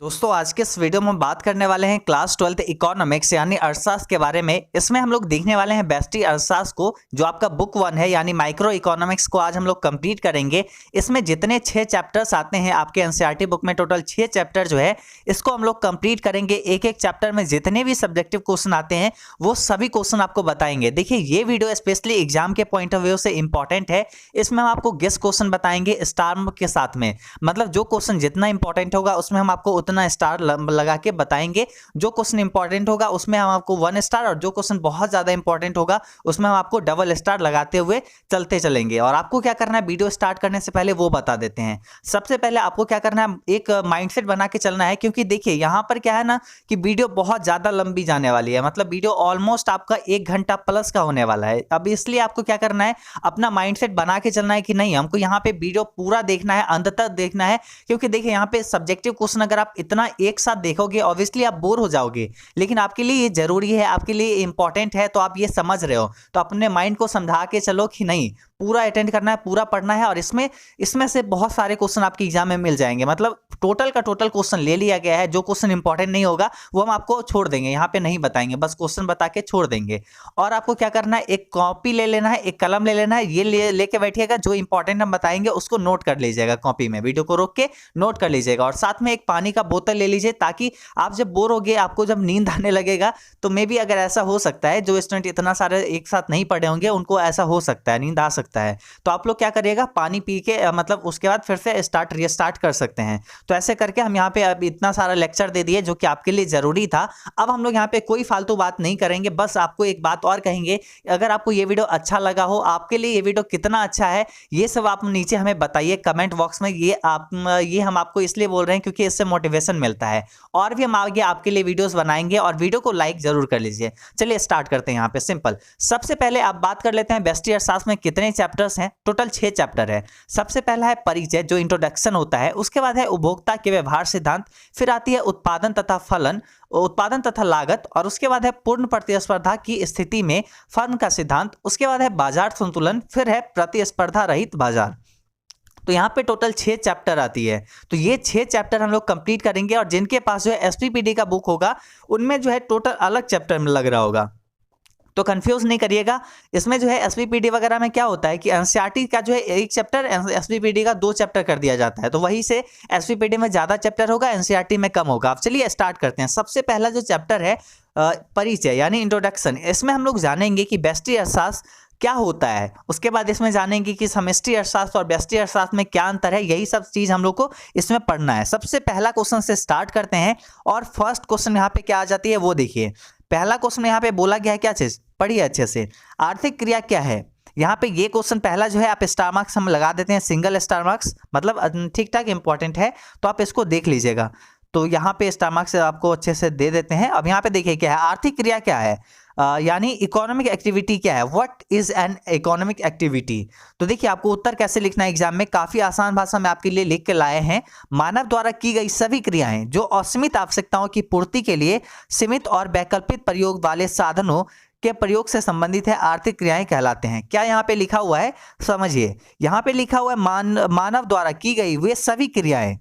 दोस्तों आज के इस वीडियो में हम बात करने वाले हैं क्लास 12th इकोनॉमिक्स यानी अर्थशास्त्र के बारे में। इसमें हम लोग देखने वाले हैं बेस्टी अर्थशास्त्र को, जो आपका बुक 1 है यानी माइक्रो इकोनॉमिक्स को आज हम लोग कंप्लीट करेंगे। इसमें जितने 6 चैप्टर्स आते हैं आपके एनसीईआरटी बुक में, टोटल 6 चैप्टर जो है इसको हम लोग कंप्लीट करेंगे। एक एक चैप्टर में जितने भी सब्जेक्टिव क्वेश्चन आते हैं वो सभी क्वेश्चन आपको बताएंगे। देखिए ये वीडियो स्पेशली एग्जाम के पॉइंट ऑफ व्यू से इंपॉर्टेंट है। इसमें हम आपको गेस्ट क्वेश्चन बताएंगे स्टार के साथ में, मतलब जो क्वेश्चन जितना इंपॉर्टेंट होगा उसमें हम आपको उतना स्टार लगा के बताएंगे। जो क्वेश्चन इंपॉर्टेंट होगा उसमें हम आपको 1 स्टार, और जो क्वेश्चन बहुत ज्यादा इंपॉर्टेंट होगा उसमें हम आपको डबल स्टार लगाते हुए चलते चलेंगे। और आपको क्या करना है, वीडियो स्टार्ट करने से पहले वो बता देते हैं। सबसे पहले आपको क्या करना है, एक माइंडसेट बना के चलना है, क्योंकि देखिए यहां पर क्या है ना कि वीडियो बहुत ज्यादा लंबी जाने वाली है, मतलब वीडियो ऑलमोस्ट आपका 1 घंटा प्लस का होने वाला है। अब इसलिए आपको क्या करना है, अपना माइंडसेट बना के चलना है कि नहीं हमको यहाँ पे वीडियो पूरा देखना है, अंत तक देखना है। क्योंकि देखिए यहाँ पे सब्जेक्टिव क्वेश्चन अगर आप इतना एक साथ देखोगे ऑब्वियसली आप बोर हो जाओगे, लेकिन आपके लिए ये जरूरी है, आपके लिए इंपॉर्टेंट है, तो आप ये समझ रहे हो तो अपने माइंड को समझा के चलो कि नहीं पूरा अटेंड करना है, पूरा पढ़ना है। और इसमें से बहुत सारे क्वेश्चन आपके एग्जाम में मिल जाएंगे, मतलब टोटल का टोटल क्वेश्चन ले लिया गया है। जो क्वेश्चन इंपॉर्टेंट नहीं होगा वो हम आपको छोड़ देंगे, यहाँ पे नहीं बताएंगे, बस क्वेश्चन बता के छोड़ देंगे। और आपको क्या करना है, एक कॉपी ले लेना है, एक कलम ले लेना है, ये लेके बैठिएगा। जो इंपॉर्टेंट हम बताएंगे उसको नोट कर लीजिएगा कॉपी में, वीडियो को रोक के नोट कर लीजिएगा। और साथ में एक पानी का बोतल ले लीजिए, ताकि आप जब बोर होगे, आपको जब नींद आने लगेगा, तो मे बी अगर ऐसा हो सकता है, जो स्टूडेंट इतना सारे एक साथ नहीं पढ़े होंगे उनको ऐसा हो सकता है, नींद आ सकता है, तो आप लोग क्या करिएगा, पानी पी के मतलब उसके बाद फिर से रीस्टार्ट कर सकते हैं। तो ऐसे करके हम यहाँ पे अब इतना सारा लेक्चर दे दिए जो कि आपके लिए जरूरी था। अब हम लोग यहाँ पे कोई फालतू बात नहीं करेंगे, बस आपको एक बात और कहेंगे, अगर आपको ये वीडियो अच्छा लगा हो, आपके लिए ये वीडियो कितना अच्छा है ये सब आप नीचे हमें बताइए कमेंट बॉक्स में। ये हम आपको इसलिए बोल रहे हैं क्योंकि इससे मोटिवेशन मिलता है, और भी हम आगे आपके लिए वीडियोस बनाएंगे। और वीडियो को लाइक जरूर कर लीजिए। चलिए स्टार्ट करते हैं। यहाँ पे सिंपल, सबसे पहले आप बात कर लेते हैं बेस्टी अर्थशास्त्र में कितने चैप्टर्स हैं। टोटल 6 चैप्टर है। सबसे पहला है परिचय, जो इंट्रोडक्शन होता है। उसके बाद है उपभोक्ता के व्यवहार सिद्धांत, फिर आती है उत्पादन तथा फलन, उत्पादन तथा लागत, और उसके बाद है पूर्ण प्रतिस्पर्धा की स्थिति में फर्म का सिद्धांत, उसके बाद है बाजार संतुलन, फिर है प्रतिस्पर्धा रहित बाजार। तो यहाँ पे टोटल 6 चैप्टर आती है। तो ये 6 चैप्टर हम लोग कंप्लीट करेंगे। और जिनके पास जो है एसपीपीडी का बुक होगा उनमें जो है टोटल अलग चैप्टर में लग रहा होगा, तो कंफ्यूज नहीं करिएगा। इसमें जो है एसपीपीडी वगैरह में क्या होता है कि एनसीईआरटी का जो है एक चैप्टर, एसपीपीडी का 2 चैप्टर कर दिया जाता है, तो वहीं से एसपीपीडी में ज्यादा चैप्टर होगा, एनसीईआरटी में कम होगा। अब चलिए स्टार्ट करते हैं। सबसे पहला जो चैप्टर है परिचय यानी इंट्रोडक्शन। इसमें हम लोग जानेंगे कि बेस्टी अर्थशास्त्र क्या होता है, उसके बाद इसमें जानेंगे कि समष्टि अर्थशास्त्र और व्यष्टि अर्थशास्त्र में क्या अंतर है। यही सब चीज हम लोग को इसमें पढ़ना है। सबसे पहला क्वेश्चन से स्टार्ट करते हैं, और फर्स्ट क्वेश्चन यहाँ पे क्या आ जाती है वो देखिए। पहला क्वेश्चन यहाँ पे बोला गया है, क्या चीज पढ़िए अच्छे से, आर्थिक क्रिया क्या है। यहाँ पे ये क्वेश्चन पहला जो है आप स्टार मार्क्स हम लगा देते हैं, सिंगल स्टार मार्क्स, मतलब ठीक ठाक इंपॉर्टेंट है, तो आप इसको देख लीजिएगा। तो यहाँ पे स्टार मार्क्स आपको अच्छे से दे देते हैं। अब यहाँ पे देखिए क्या है, आर्थिक क्रिया क्या है, यानी इकोनॉमिक एक्टिविटी क्या है, what is an economic activity. तो देखिए आपको उत्तर कैसे लिखना है एग्जाम में, काफी आसान भाषा में आपके लिए लिख के लाए हैं। मानव द्वारा की गई सभी क्रियाएं जो असीमित आवश्यकताओं की पूर्ति के लिए सीमित और वैकल्पिक प्रयोग वाले साधनों के प्रयोग से संबंधित है, आर्थिक क्रियाएं कहलाते हैं। क्या यहाँ पे लिखा हुआ है, समझिए। यहाँ पे लिखा हुआ है मानव द्वारा की गई वे सभी क्रियाएं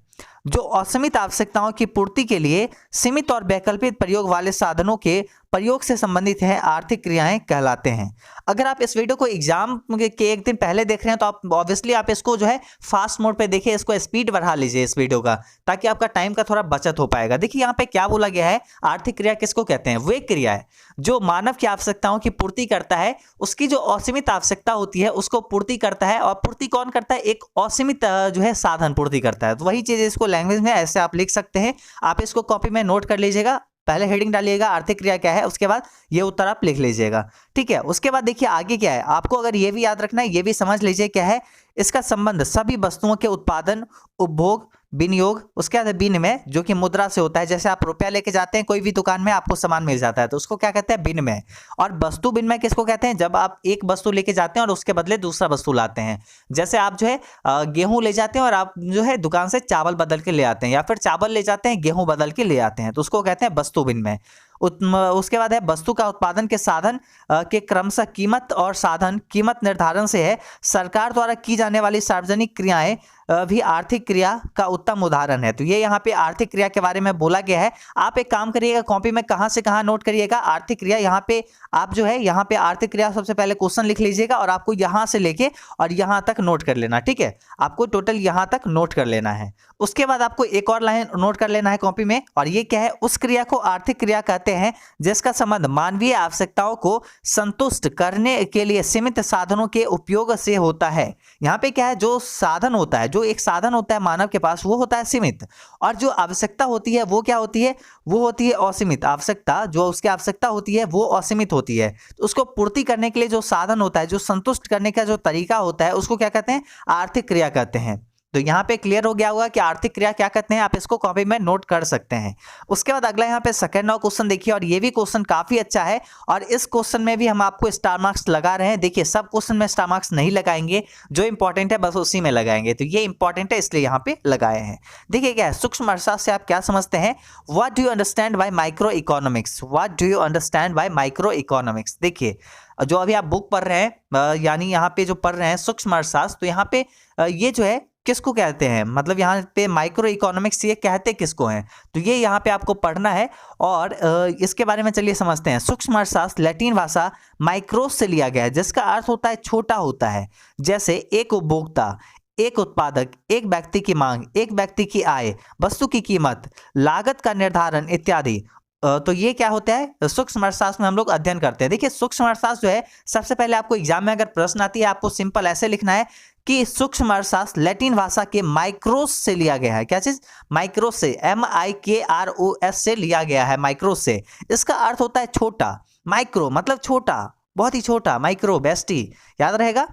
जो असीमित आवश्यकताओं की पूर्ति के लिए सीमित और वैकल्पिक प्रयोग वाले साधनों के प्रयोग से संबंधित है, आर्थिक क्रियाएं कहलाते हैं। अगर आप इस वीडियो को एग्जाम के एक दिन पहले देख रहे हैं तो आप ऑब्वियसली आप इसको जो है फास्ट मोड पे देखिए, इसको स्पीड बढ़ा लीजिए इस वीडियो का, ताकि आपका टाइम का थोड़ा बचत हो पाएगा। देखिए यहाँ पे क्या बोला गया है, आर्थिक क्रिया किसको कहते हैं, वे क्रिया है जो मानव की आवश्यकताओं की पूर्ति करता है, उसकी जो असीमित आवश्यकता होती है उसको पूर्ति करता है। और पूर्ति कौन करता है, एक असीमित जो है साधन पूर्ति करता है। तो वही चीज इसको लैंग्वेज में ऐसे आप लिख सकते हैं। आप इसको कॉपी में नोट कर लीजिएगा, पहले हेडिंग डालिएगा आर्थिक क्रिया क्या है, उसके बाद ये उत्तर आप लिख लीजिएगा, ठीक है। उसके बाद देखिए आगे क्या है, आपको अगर ये भी याद रखना है, ये भी समझ लीजिए क्या है, इसका संबंध सभी वस्तुओं के उत्पादन, उपभोग, विनियोग, उसके बाद विनिमय जो कि मुद्रा से होता है। जैसे आप रुपया लेके जाते हैं कोई भी दुकान में, आपको सामान मिल जाता है, तो उसको क्या कहते हैं, विनिमय। और वस्तु विनिमय किसको कहते हैं, जब आप एक वस्तु लेके जाते हैं और उसके बदले दूसरा वस्तु लाते हैं। जैसे आप जो है गेहूं ले जाते हैं और आप जो है दुकान से चावल बदल के ले आते हैं, या फिर चावल ले जाते हैं गेहूं बदल के ले आते हैं, तो उसको कहते हैं वस्तु विनिमय। उसके बाद है वस्तु का उत्पादन के साधन के क्रमशः कीमत और साधन कीमत निर्धारण से है। सरकार द्वारा की जाने वाली सार्वजनिक क्रियाएं भी आर्थिक क्रिया का उत्तम उदाहरण है। तो ये यहाँ पे आर्थिक क्रिया के बारे में बोला गया है। आप एक काम करिएगा, कॉपी में कहाँ से कहाँ नोट करिएगा आर्थिक क्रिया। यहाँ पे आप जो है यहाँ पे आर्थिक क्रिया सबसे पहले क्वेश्चन लिख लीजिएगा और आपको यहाँ से लेके और यहाँ तक नोट कर लेना, ठीक है। आपको टोटल यहाँ तक नोट कर लेना है। उसके बाद आपको एक और लाइन नोट कर लेना है कॉपी में, और ये क्या है, उस क्रिया को आर्थिक क्रिया कहते हैं जिसका संबंध मानवीय आवश्यकताओं को संतुष्ट करने के लिए सीमित साधनों के उपयोग से होता है। यहाँ पे क्या है, जो साधन होता है, जो एक साधन होता है मानव के पास, वो होता है सीमित, और जो आवश्यकता होती है वो क्या होती है, वो होती है असीमित। आवश्यकता, जो उसकी आवश्यकता होती है वो असीमित होती है। तो उसको पूर्ति करने के लिए जो साधन होता है, जो संतुष्ट करने का जो तरीका होता है, उसको क्या कहते हैं, आर्थिक क्रिया कहते हैं। तो यहाँ पे क्लियर हो गया होगा कि आर्थिक क्रिया क्या कहते हैं, आप इसको कॉपी में नोट कर सकते हैं। उसके बाद अगला यहाँ पे सेकंड नंबर क्वेश्चन देखिए, और ये भी क्वेश्चन काफी अच्छा है, और इस क्वेश्चन में भी हम आपको स्टार मार्क्स लगा रहे हैं। देखिए सब क्वेश्चन में स्टार मार्क्स नहीं लगाएंगे, जो इंपॉर्टेंट है बस उसी में लगाएंगे। तो ये इंपॉर्टेंट है इसलिए यहाँ पे लगाए हैं। देखिए क्या है, सूक्ष्म अर्थशास्त्र से आप क्या समझते हैं, what do you understand by micro economics, what do you understand by micro economics. देखिए जो अभी आप बुक पढ़ रहे हैं, यानी यहाँ पे जो पढ़ रहे हैं सूक्ष्म अर्थशास्त्र, तो यहाँ पे ये जो है किसको कहते हैं, मतलब यहाँ पे माइक्रो इकोनॉमिक्स ये कहते किसको हैं, तो ये यहाँ पे आपको पढ़ना है। और इसके बारे में चलिए समझते हैं। सूक्ष्म अर्थशास्त्र लैटिन भाषा माइक्रोस से लिया गया है, जिसका अर्थ होता है छोटा होता है। जैसे एक उपभोक्ता, एक उत्पादक, एक व्यक्ति की मांग, एक व्यक्ति की आय, वस्तु की कीमत, लागत का निर्धारण इत्यादि। तो ये क्या होता है, सूक्ष्म अर्थशास्त्र में हम लोग अध्ययन करते हैं। देखिए सूक्ष्म अर्थशास्त्र जो है, सबसे पहले आपको एग्जाम में अगर प्रश्न आती है, आपको सिंपल ऐसे लिखना है कि सूक्ष्म अर्थशास्त्र लैटिन भाषा के माइक्रोस से लिया गया है। क्या चीज, माइक्रोस से, MIKROS से लिया गया है, माइक्रोस से। इसका अर्थ होता है छोटा, माइक्रो मतलब छोटा, बहुत ही छोटा, माइक्रो बेस्टी याद रहेगा।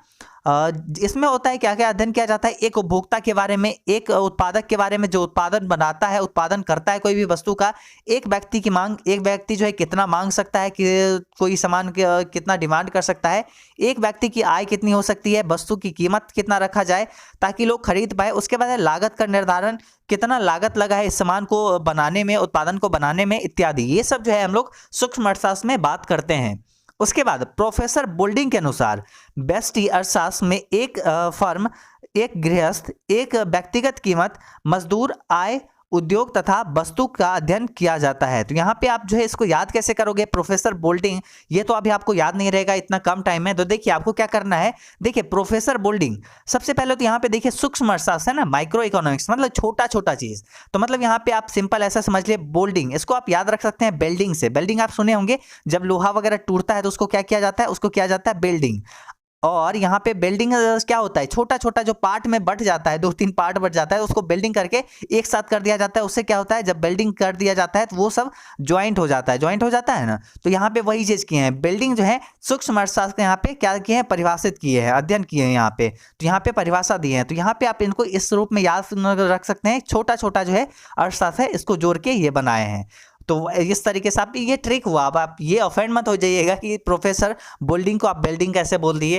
इसमें होता है क्या क्या अध्ययन किया जाता है, एक उपभोक्ता के बारे में, एक उत्पादक के बारे में जो उत्पादन बनाता है, उत्पादन करता है कोई भी वस्तु का, एक व्यक्ति की मांग, एक व्यक्ति जो है कितना मांग सकता है, कि कोई सामान कितना डिमांड कर सकता है, एक व्यक्ति की आय कितनी हो सकती है, वस्तु की कीमत कितना रखा जाए ताकि लोग खरीद पाए। उसके बाद है लागत का निर्धारण, कितना लागत लगा है इस सामान को बनाने में, उत्पादन को बनाने में इत्यादि। ये सब जो है हम लोग सूक्ष्म अर्थशास्त्र में बात करते हैं। उसके बाद प्रोफेसर बोल्डिंग के अनुसार व्यष्टि अर्थशास्त्र में एक फर्म, एक गृहस्थ, एक व्यक्तिगत कीमत, मजदूर, आय, उद्योग तथा वस्तु का अध्ययन किया जाता है। तो यहाँ पे आप जो है इसको याद कैसे करोगे, प्रोफेसर बोल्डिंग, ये तो अभी आपको याद नहीं रहेगा, इतना कम टाइम में। तो देखिए आपको क्या करना है, देखिए प्रोफेसर बोल्डिंग, सबसे पहले तो यहाँ पे देखिए सूक्ष्म अर्थशास्त्र है ना, माइक्रो इकोनॉमिक्स मतलब छोटा छोटा चीज। तो मतलब यहाँ पे आप सिंपल ऐसा समझ लिए, बोल्डिंग, इसको आप याद रख सकते हैं बेल्डिंग से। बेल्डिंग आप सुने होंगे, जब लोहा वगैरह टूटता है तो उसको क्या किया जाता है, उसको किया जाता है बेल्डिंग। और यहाँ पे बिल्डिंग क्या होता है, छोटा छोटा जो पार्ट में बट जाता है, 2-3 पार्ट बट जाता है, उसको बिल्डिंग करके एक साथ कर दिया जाता है। उससे क्या होता है, जब बिल्डिंग कर दिया जाता है तो वो सब ज्वाइंट हो जाता है, ज्वाइंट हो जाता है ना। तो यहाँ पे वही चीज किए हैं, बिल्डिंग जो है सूक्ष्म अर्थशास्त्र यहाँ पे क्या किए हैं, परिभाषित किए हैं, अध्ययन किए हैं यहाँ पे। तो यहाँ पे परिभाषा दी है, तो यहाँ पे आप इनको इस रूप में याद रख सकते हैं, छोटा छोटा जो है अर्थशास्त्र है, इसको जोड़ के ये बनाए हैं। तो इस तरीके से आप, ये ट्रिक हुआ। अब आप ये ऑफेंड मत हो जाइएगा कि प्रोफेसर बोल्डिंग को आप बिल्डिंग कैसे बोल दिए,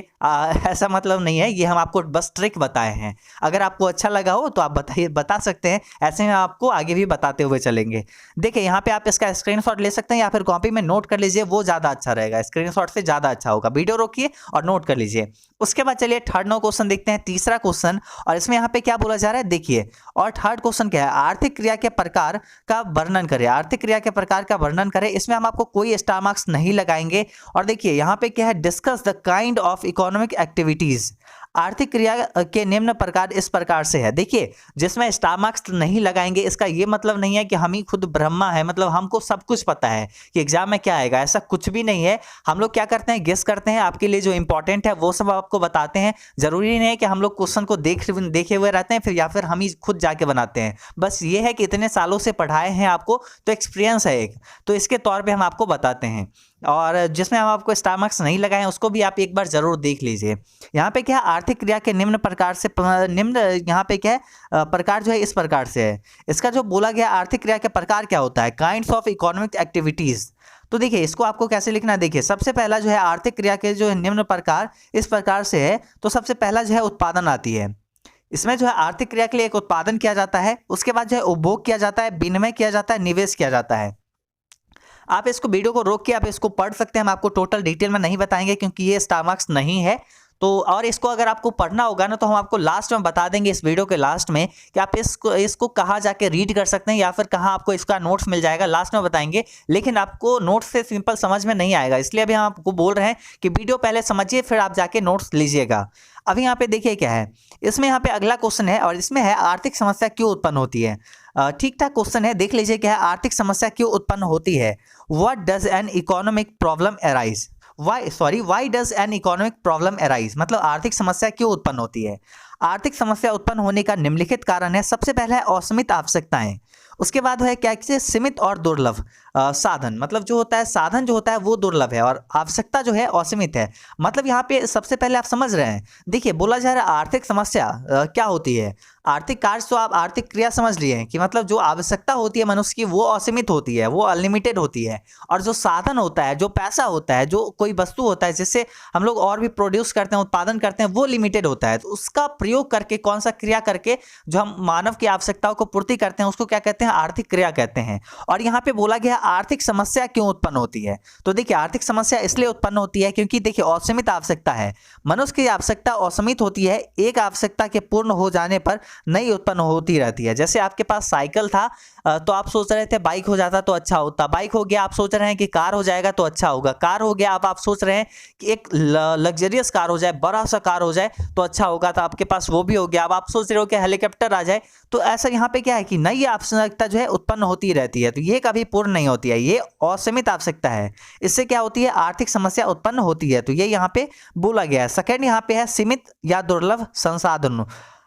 ऐसा मतलब नहीं है, ये हम आपको बस ट्रिक बताए हैं। अगर आपको अच्छा लगा हो तो आप बताइए, बता सकते हैं, ऐसे में आपको आगे भी बताते हुए चलेंगे। देखिए यहाँ पे आप इसका स्क्रीनशॉट ले सकते हैं या फिर कॉपी में नोट कर लीजिए, वो ज़्यादा अच्छा रहेगा, स्क्रीनशॉट से ज़्यादा अच्छा होगा। वीडियो रोकिए और नोट कर लीजिए। उसके बाद चलिए थर्ड नंबर क्वेश्चन देखते हैं, तीसरा क्वेश्चन, और इसमें यहाँ पे क्या बोला जा रहा है देखिए। और थर्ड क्वेश्चन क्या है, आर्थिक क्रिया के प्रकार का वर्णन करें, आर्थिक क्रिया के प्रकार का वर्णन करें। इसमें हम आपको कोई स्टार मार्क्स नहीं लगाएंगे। और देखिए यहाँ पे क्या है, discuss the kind of economic activities, आर्थिक क्रिया के निम्न प्रकार इस प्रकार से है। देखिए जिसमें स्टार मार्क्स नहीं लगाएंगे, इसका ये मतलब नहीं है कि हम ही खुद ब्रह्मा है, मतलब हमको सब कुछ पता है कि एग्जाम में क्या आएगा, ऐसा कुछ भी नहीं है। हम लोग क्या करते हैं, गेस करते हैं, आपके लिए जो इंपॉर्टेंट है वो सब आपको बताते हैं। जरूरी नहीं है कि हम लोग क्वेश्चन को देखे हुए रहते हैं फिर, या फिर हम ही खुद जाके बनाते हैं। बस ये है कि इतने सालों से पढ़ाए हैं आपको, तो एक्सपीरियंस है एक, तो इसके तौर पर हम आपको बताते हैं। और जिसमें हम आपको स्टार मार्क्स नहीं लगाए हैं उसको भी आप एक बार जरूर देख लीजिए। यहाँ पे क्या है, आर्थिक क्रिया के निम्न प्रकार से, निम्न यहाँ पे क्या है, प्रकार जो है इस प्रकार से है। इसका जो बोला गया आर्थिक क्रिया के प्रकार क्या होता है, काइंड्स ऑफ इकोनॉमिक एक्टिविटीज। तो देखिए इसको आपको कैसे लिखना है, देखिए सबसे पहला जो है आर्थिक क्रिया के जो निम्न प्रकार इस प्रकार से है, तो सबसे पहला जो है उत्पादन आती है। इसमें जो है आर्थिक क्रिया के लिए एक उत्पादन किया जाता है, उसके बाद जो है उपभोग किया जाता है, विनिमय किया जाता है, निवेश किया जाता है। आप इसको वीडियो को रोक के आप इसको पढ़ सकते हैं, हम आपको टोटल डिटेल में नहीं बताएंगे क्योंकि ये स्टार मार्क्स नहीं है। तो और इसको अगर आपको पढ़ना होगा ना तो हम आपको लास्ट में बता देंगे इस वीडियो के लास्ट में कि आप इसको कहाँ जाके रीड कर सकते हैं या फिर कहाँ आपको इसका नोट्स मिल जाएगा, लास्ट में बताएंगे। लेकिन आपको नोट्स से सिंपल समझ में नहीं आएगा, इसलिए अभी हम आपको बोल रहे हैं कि वीडियो पहले समझिए फिर आप जाके नोट्स लीजिएगा। अभी यहाँ पे देखिए क्या है, इसमें यहाँ पे अगला क्वेश्चन है और इसमें है आर्थिक समस्या क्यों उत्पन्न होती है। ठीक ठाक क्वेश्चन है, देख लीजिए क्या है, आर्थिक समस्या क्यों उत्पन्न होती है। What does an economic problem arise, why does an economic problem arise, मतलब आर्थिक समस्या क्यों उत्पन्न होती है। आर्थिक समस्या उत्पन्न होने का निम्नलिखित कारण है। सबसे पहला है असीमित आवश्यकताएं, उसके बाद है क्या कि सीमित और दुर्लभ साधन, मतलब जो होता है साधन जो होता है वो दुर्लभ है और आवश्यकता जो है असीमित है। मतलब यहाँ पे सबसे पहले आप समझ रहे हैं, देखिए बोला जा रहा है आर्थिक समस्या क्या होती है। आर्थिक कार्य तो आप आर्थिक क्रिया समझ लिए हैं कि मतलब जो आवश्यकता होती है मनुष्य की वो असीमित होती है, वो अनलिमिटेड होती है। और जो साधन होता है, जो पैसा होता है, जो कोई वस्तु होता है जिससे हम लोग और भी प्रोड्यूस करते हैं, उत्पादन करते हैं, वो लिमिटेड होता है। तो उसका प्रयोग करके कौन सा क्रिया करके जो हम मानव की आवश्यकताओं को पूर्ति करते हैं उसको क्या कहते हैं, आर्थिक क्रिया कहते हैं। और यहाँ पे बोला गया आर्थिक समस्या क्यों उत्पन्न होती है। तो देखिए आर्थिक समस्या इसलिए उत्पन्न होती है क्योंकि देखिए असीमित आवश्यकता है, मनुष्य की आवश्यकता असीमित होती है। एक आवश्यकता के पूर्ण हो जाने पर नई उत्पन्न होती रहती है। जैसे आपके पास साइकिल था तो आप सोच रहे थे बाइक हो जाता तो अच्छा होता, बाइक हो गया आप सोच रहे हैं कि कार हो जाएगा तो अच्छा होगा, कार हो गया अब आप सोच रहे हैं कि एक लग्जरियस कार हो जाए, बड़ा सा कार हो जाए तो अच्छा होगा, तो आपके पास वो भी हो गया। अब आप सोच रहे हो कि हेलीकॉप्टर आ जाए। तो ऐसा यहाँ पे क्या है कि नई आवश्यकता जो है उत्पन्न होती रहती है, तो ये कभी पूर्ण नहीं होती है, ये असीमित आवश्यकता है। इससे क्या होती है, आर्थिक समस्या उत्पन्न होती है। तो ये यहाँ पे बोला गया है। सेकेंड यहाँ पे है सीमित या दुर्लभ संसाधन।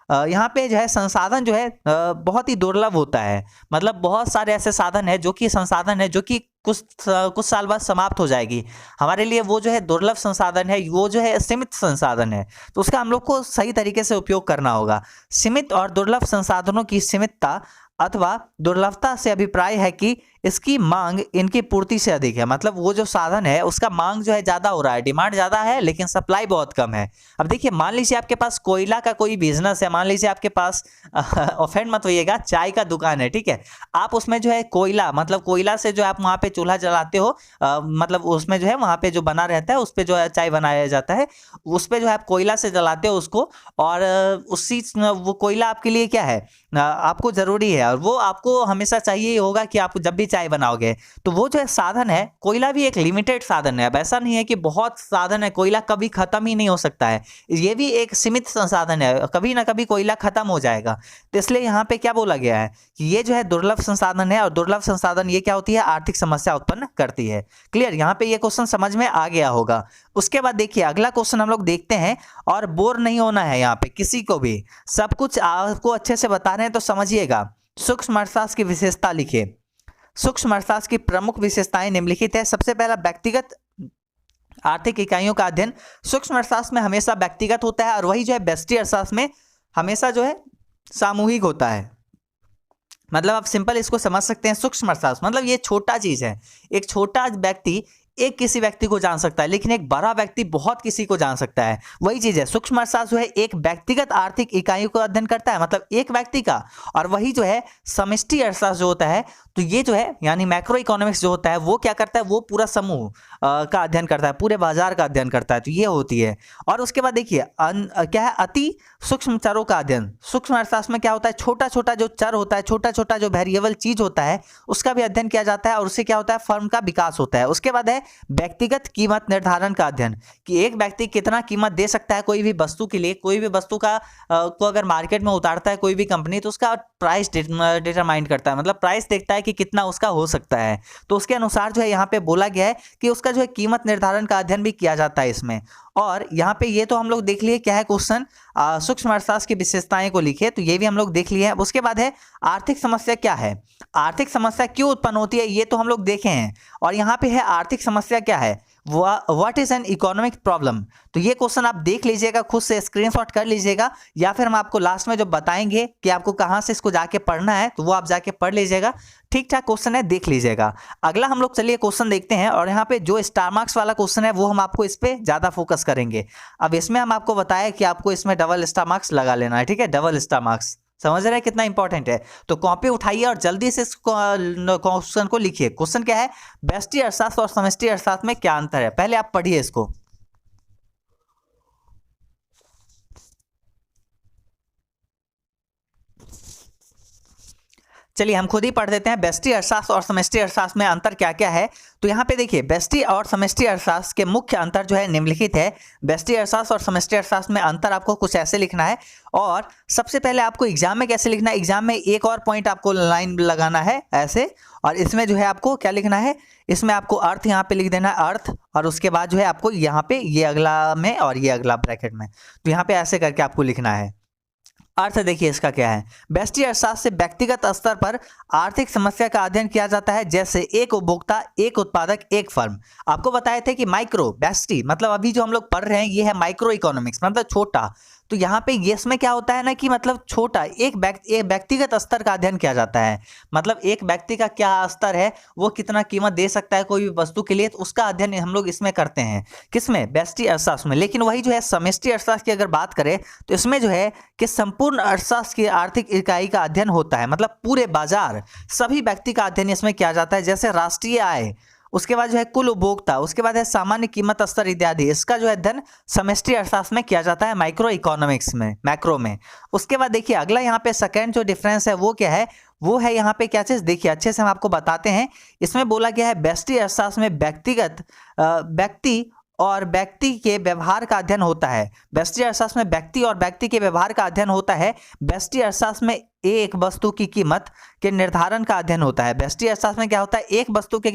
यहाँ पे जो है संसाधन जो है बहुत ही दुर्लभ होता है, मतलब बहुत सारे ऐसे साधन है जो कि संसाधन है जो कि कुछ साल बाद समाप्त हो जाएगी। हमारे लिए वो जो है दुर्लभ संसाधन है, वो जो है सीमित संसाधन है, तो उसका हम लोग को सही तरीके से उपयोग करना होगा। सीमित और दुर्लभ संसाधनों की सीमितता अथवा दुर्लभता से अभिप्राय है कि इसकी मांग इनकी पूर्ति से अधिक है। मतलब वो जो साधन है उसका मांग जो है ज़्यादा हो रहा है, डिमांड ज़्यादा है लेकिन सप्लाई बहुत कम है। अब देखिए मान लीजिए आपके पास कोयला का कोई बिजनेस है, मान लीजिए आपके पास ऑफेंड मत होइएगा, चाय का दुकान है, ठीक है। आप उसमें जो है कोयला, मतलब कोयला से जो आप वहाँ पे चूल्हा जलाते हो, मतलब उसमें जो है वहाँ पे जो बना रहता है उस पर जो है चाय बनाया जाता है, उस पर जो है आप कोयला से जलाते हो उसको, और उसी वो कोयला आपके लिए क्या है, आपको ज़रूरी है और वो आपको हमेशा चाहिए ही होगा कि आप जब भी चाय बनाओगे। तो वो जो है साधन है, कोयला भी एक लिमिटेड साधन है। अब ऐसा नहीं है कि बहुत साधन है, कोयला कभी खत्म ही नहीं हो सकता है, ये भी एक सीमित संसाधन है, कभी ना कभी कोयला खत्म हो जाएगा। तो इसलिए यहाँ पे क्या बोला गया है कि ये जो है दुर्लभ संसाधन है और दुर्लभ संसाधन ये क्या होती है, आर्थिक समस्या उत्पन्न करती है। क्लियर, यहाँ पे ये क्वेश्चन समझ में आ गया होगा। उसके बाद देखिए अगला क्वेश्चन हम लोग देखते हैं, और बोर नहीं होना है यहाँ पे किसी को भी, सब कुछ आपको अच्छे से बता रहे हैं तो समझिएगा। सूक्ष्म अर्थशास्त्र की विशेषता लिखिए। सूक्ष्म अर्थशास्त्र की प्रमुख विशेषताएं निम्नलिखित है। सबसे पहला व्यक्तिगत आर्थिक इकाइयों का अध्ययन। सूक्ष्म अर्थशास्त्र में हमेशा व्यक्तिगत होता है और वही जो है व्यष्टि अर्थशास्त्र में हमेशा जो है सामूहिक होता है। मतलब आप सिंपल इसको समझ सकते हैं, सूक्ष्म अर्थशास्त्र मतलब ये छोटा चीज है, एक छोटा व्यक्ति एक किसी व्यक्ति को जान सकता है लेकिन एक बड़ा व्यक्ति बहुत किसी को जान सकता है, वही चीज है। सूक्ष्म अर्थशास्त्र जो है एक व्यक्तिगत आर्थिक इकाइयों को अध्ययन करता है, मतलब एक व्यक्ति का, और वही जो है समष्टि अर्थशास्त्र जो होता है, तो ये जो है यानी मैक्रो इकोनॉमिक्स जो होता है वो क्या करता है, वो पूरा समूह का अध्ययन करता है, पूरे बाजार का अध्ययन करता है। तो ये होती है। और उसके बाद देखिए क्या है, अति सूक्ष्म चरों का अध्ययन। सूक्ष्म अर्थशास्त्र में क्या होता है, छोटा छोटा जो चर होता है, छोटा छोटा जो वेरिएबल चीज होता है उसका भी अध्ययन किया जाता है और उससे क्या होता है, फर्म का विकास होता है। उसके बाद है व्यक्तिगत कीमत निर्धारण का अध्ययन, कि एक व्यक्ति कितना कीमत दे सकता है कोई भी वस्तु के लिए। कोई भी वस्तु का को अगर मार्केट में उतारता है कोई भी कंपनी तो उसका प्राइस डिटरमाइन करता है, मतलब प्राइस देखता है कि कितना उसका हो सकता है। तो उसके अनुसार जो है यहाँ पे बोला गया है कि उसका जो है कीमत निर्धारण का अध्ययन भी किया जाता है इसमें। और यहाँ पे ये तो हम लोग देख लिए क्या है क्वेश्चन, सूक्ष्म अर्थशास्त्र की विशेषताएं को लिखिए, तो ये भी हम लोग देख लिए हैं। उसके बाद है आर्थिक समस्या क्या है, आर्थिक समस्या क्यों उत्पन्न होती है, ये तो हम लोग देखे हैं। और यहाँ पे है आर्थिक समस्या क्या है, what is an economic problem. तो ये क्वेश्चन आप देख लीजिएगा, खुद से स्क्रीनशॉट कर लीजिएगा, या फिर हम आपको लास्ट में जो बताएंगे कि आपको कहाँ से इसको जाके पढ़ना है तो वो आप जाके पढ़ लीजिएगा। ठीक ठाक क्वेश्चन है, देख लीजिएगा। अगला हम लोग चलिए क्वेश्चन देखते हैं, और यहाँ पे जो स्टार मार्क्स वाला क्वेश्चन है वो हम आपको इस पे ज्यादा फोकस करेंगे। अब इसमें हम आपको बताया कि आपको इसमें डबल स्टार मार्क्स लगा लेना है, ठीक है, डबल स्टार मार्क्स समझ रहे हैं कितना इंपॉर्टेंट है। तो कॉपी उठाइए और जल्दी से इस क्वेश्चन को लिखिए। क्वेश्चन क्या है, व्यष्टि अर्थशास्त्र और समष्टि अर्थशास्त्र में क्या अंतर है, पहले आप पढ़िए इसको। चलिए हम खुद ही पढ़ देते हैं, व्यष्टि अर्थशास्त्र और समष्टि अर्थशास्त्र में अंतर क्या क्या है। तो यहाँ पे देखिए, व्यष्टि और समष्टि अर्थशास्त्र के मुख्य अंतर जो है निम्नलिखित है। व्यष्टि अर्थशास्त्र और समष्टि अर्थशास्त्र में अंतर आपको कुछ ऐसे लिखना है, और सबसे पहले आपको एग्जाम में कैसे लिखना है, एग्जाम में एक और पॉइंट आपको लाइन लगाना है ऐसे, और इसमें जो है आपको क्या लिखना है, इसमें आपको अर्थ यहाँ पे लिख देना है, अर्थ, और उसके बाद जो है आपको यहाँ पे ये अगला में और ये अगला ब्रैकेट में, तो यहाँ पे ऐसे करके आपको लिखना है। अर्थ देखिए इसका क्या है, व्यष्टि अर्थशास्त्र से व्यक्तिगत स्तर पर आर्थिक समस्या का अध्ययन किया जाता है, जैसे एक उपभोक्ता, एक उत्पादक, एक फर्म। आपको बताए थे कि माइक्रो व्यष्टि मतलब अभी जो हम लोग पढ़ रहे हैं ये है माइक्रो इकोनॉमिक्स, मतलब छोटा। तो यहाँ पे ये इसमें क्या होता है ना कि मतलब छोटा एक व्यक्तिगत स्तर का अध्ययन किया जाता है, मतलब एक व्यक्ति का क्या स्तर है, वो कितना कीमत दे सकता है कोई भी वस्तु के लिए, तो उसका अध्ययन हम लोग इसमें करते हैं, किसमें, व्यष्टि अर्थशास्त्र में। लेकिन वही जो है समष्टि अर्थशास्त्र की अगर बात करें तो इसमें जो है कि संपूर्ण अर्थशास्त्र की आर्थिक इकाई का अध्ययन होता है, मतलब पूरे बाजार सभी व्यक्ति का अध्ययन इसमें किया जाता है, जैसे राष्ट्रीय आय, उसके बाद जो है कुल उपभोक्ता, उसके बाद है सामान्य कीमत स्तर इत्यादि, इसका जो है अध्ययन समष्टि अर्थशास्त्र में किया जाता है, माइक्रो इकोनॉमिक्स में, मैक्रो में। उसके बाद देखिए अगला यहाँ पे सेकंड जो डिफरेंस है वो क्या है, वो है यहाँ पे क्या चीज, देखिए अच्छे से हम आपको बताते हैं। इसमें बोला गया है व्यष्टि अर्थशास्त्र में व्यक्तिगत व्यक्ति और व्यक्ति के व्यवहार का अध्ययन होता है। व्यष्टि अर्थशास्त्र में व्यक्ति और व्यक्ति के व्यवहार का अध्ययन होता है। व्यष्टि अर्थशास्त्र में एक वस्तु की कीमत के निर्धारण का अध्ययन होता है। व्यष्टि अर्थशास्त्र में क्या होता है, एक वस्तु के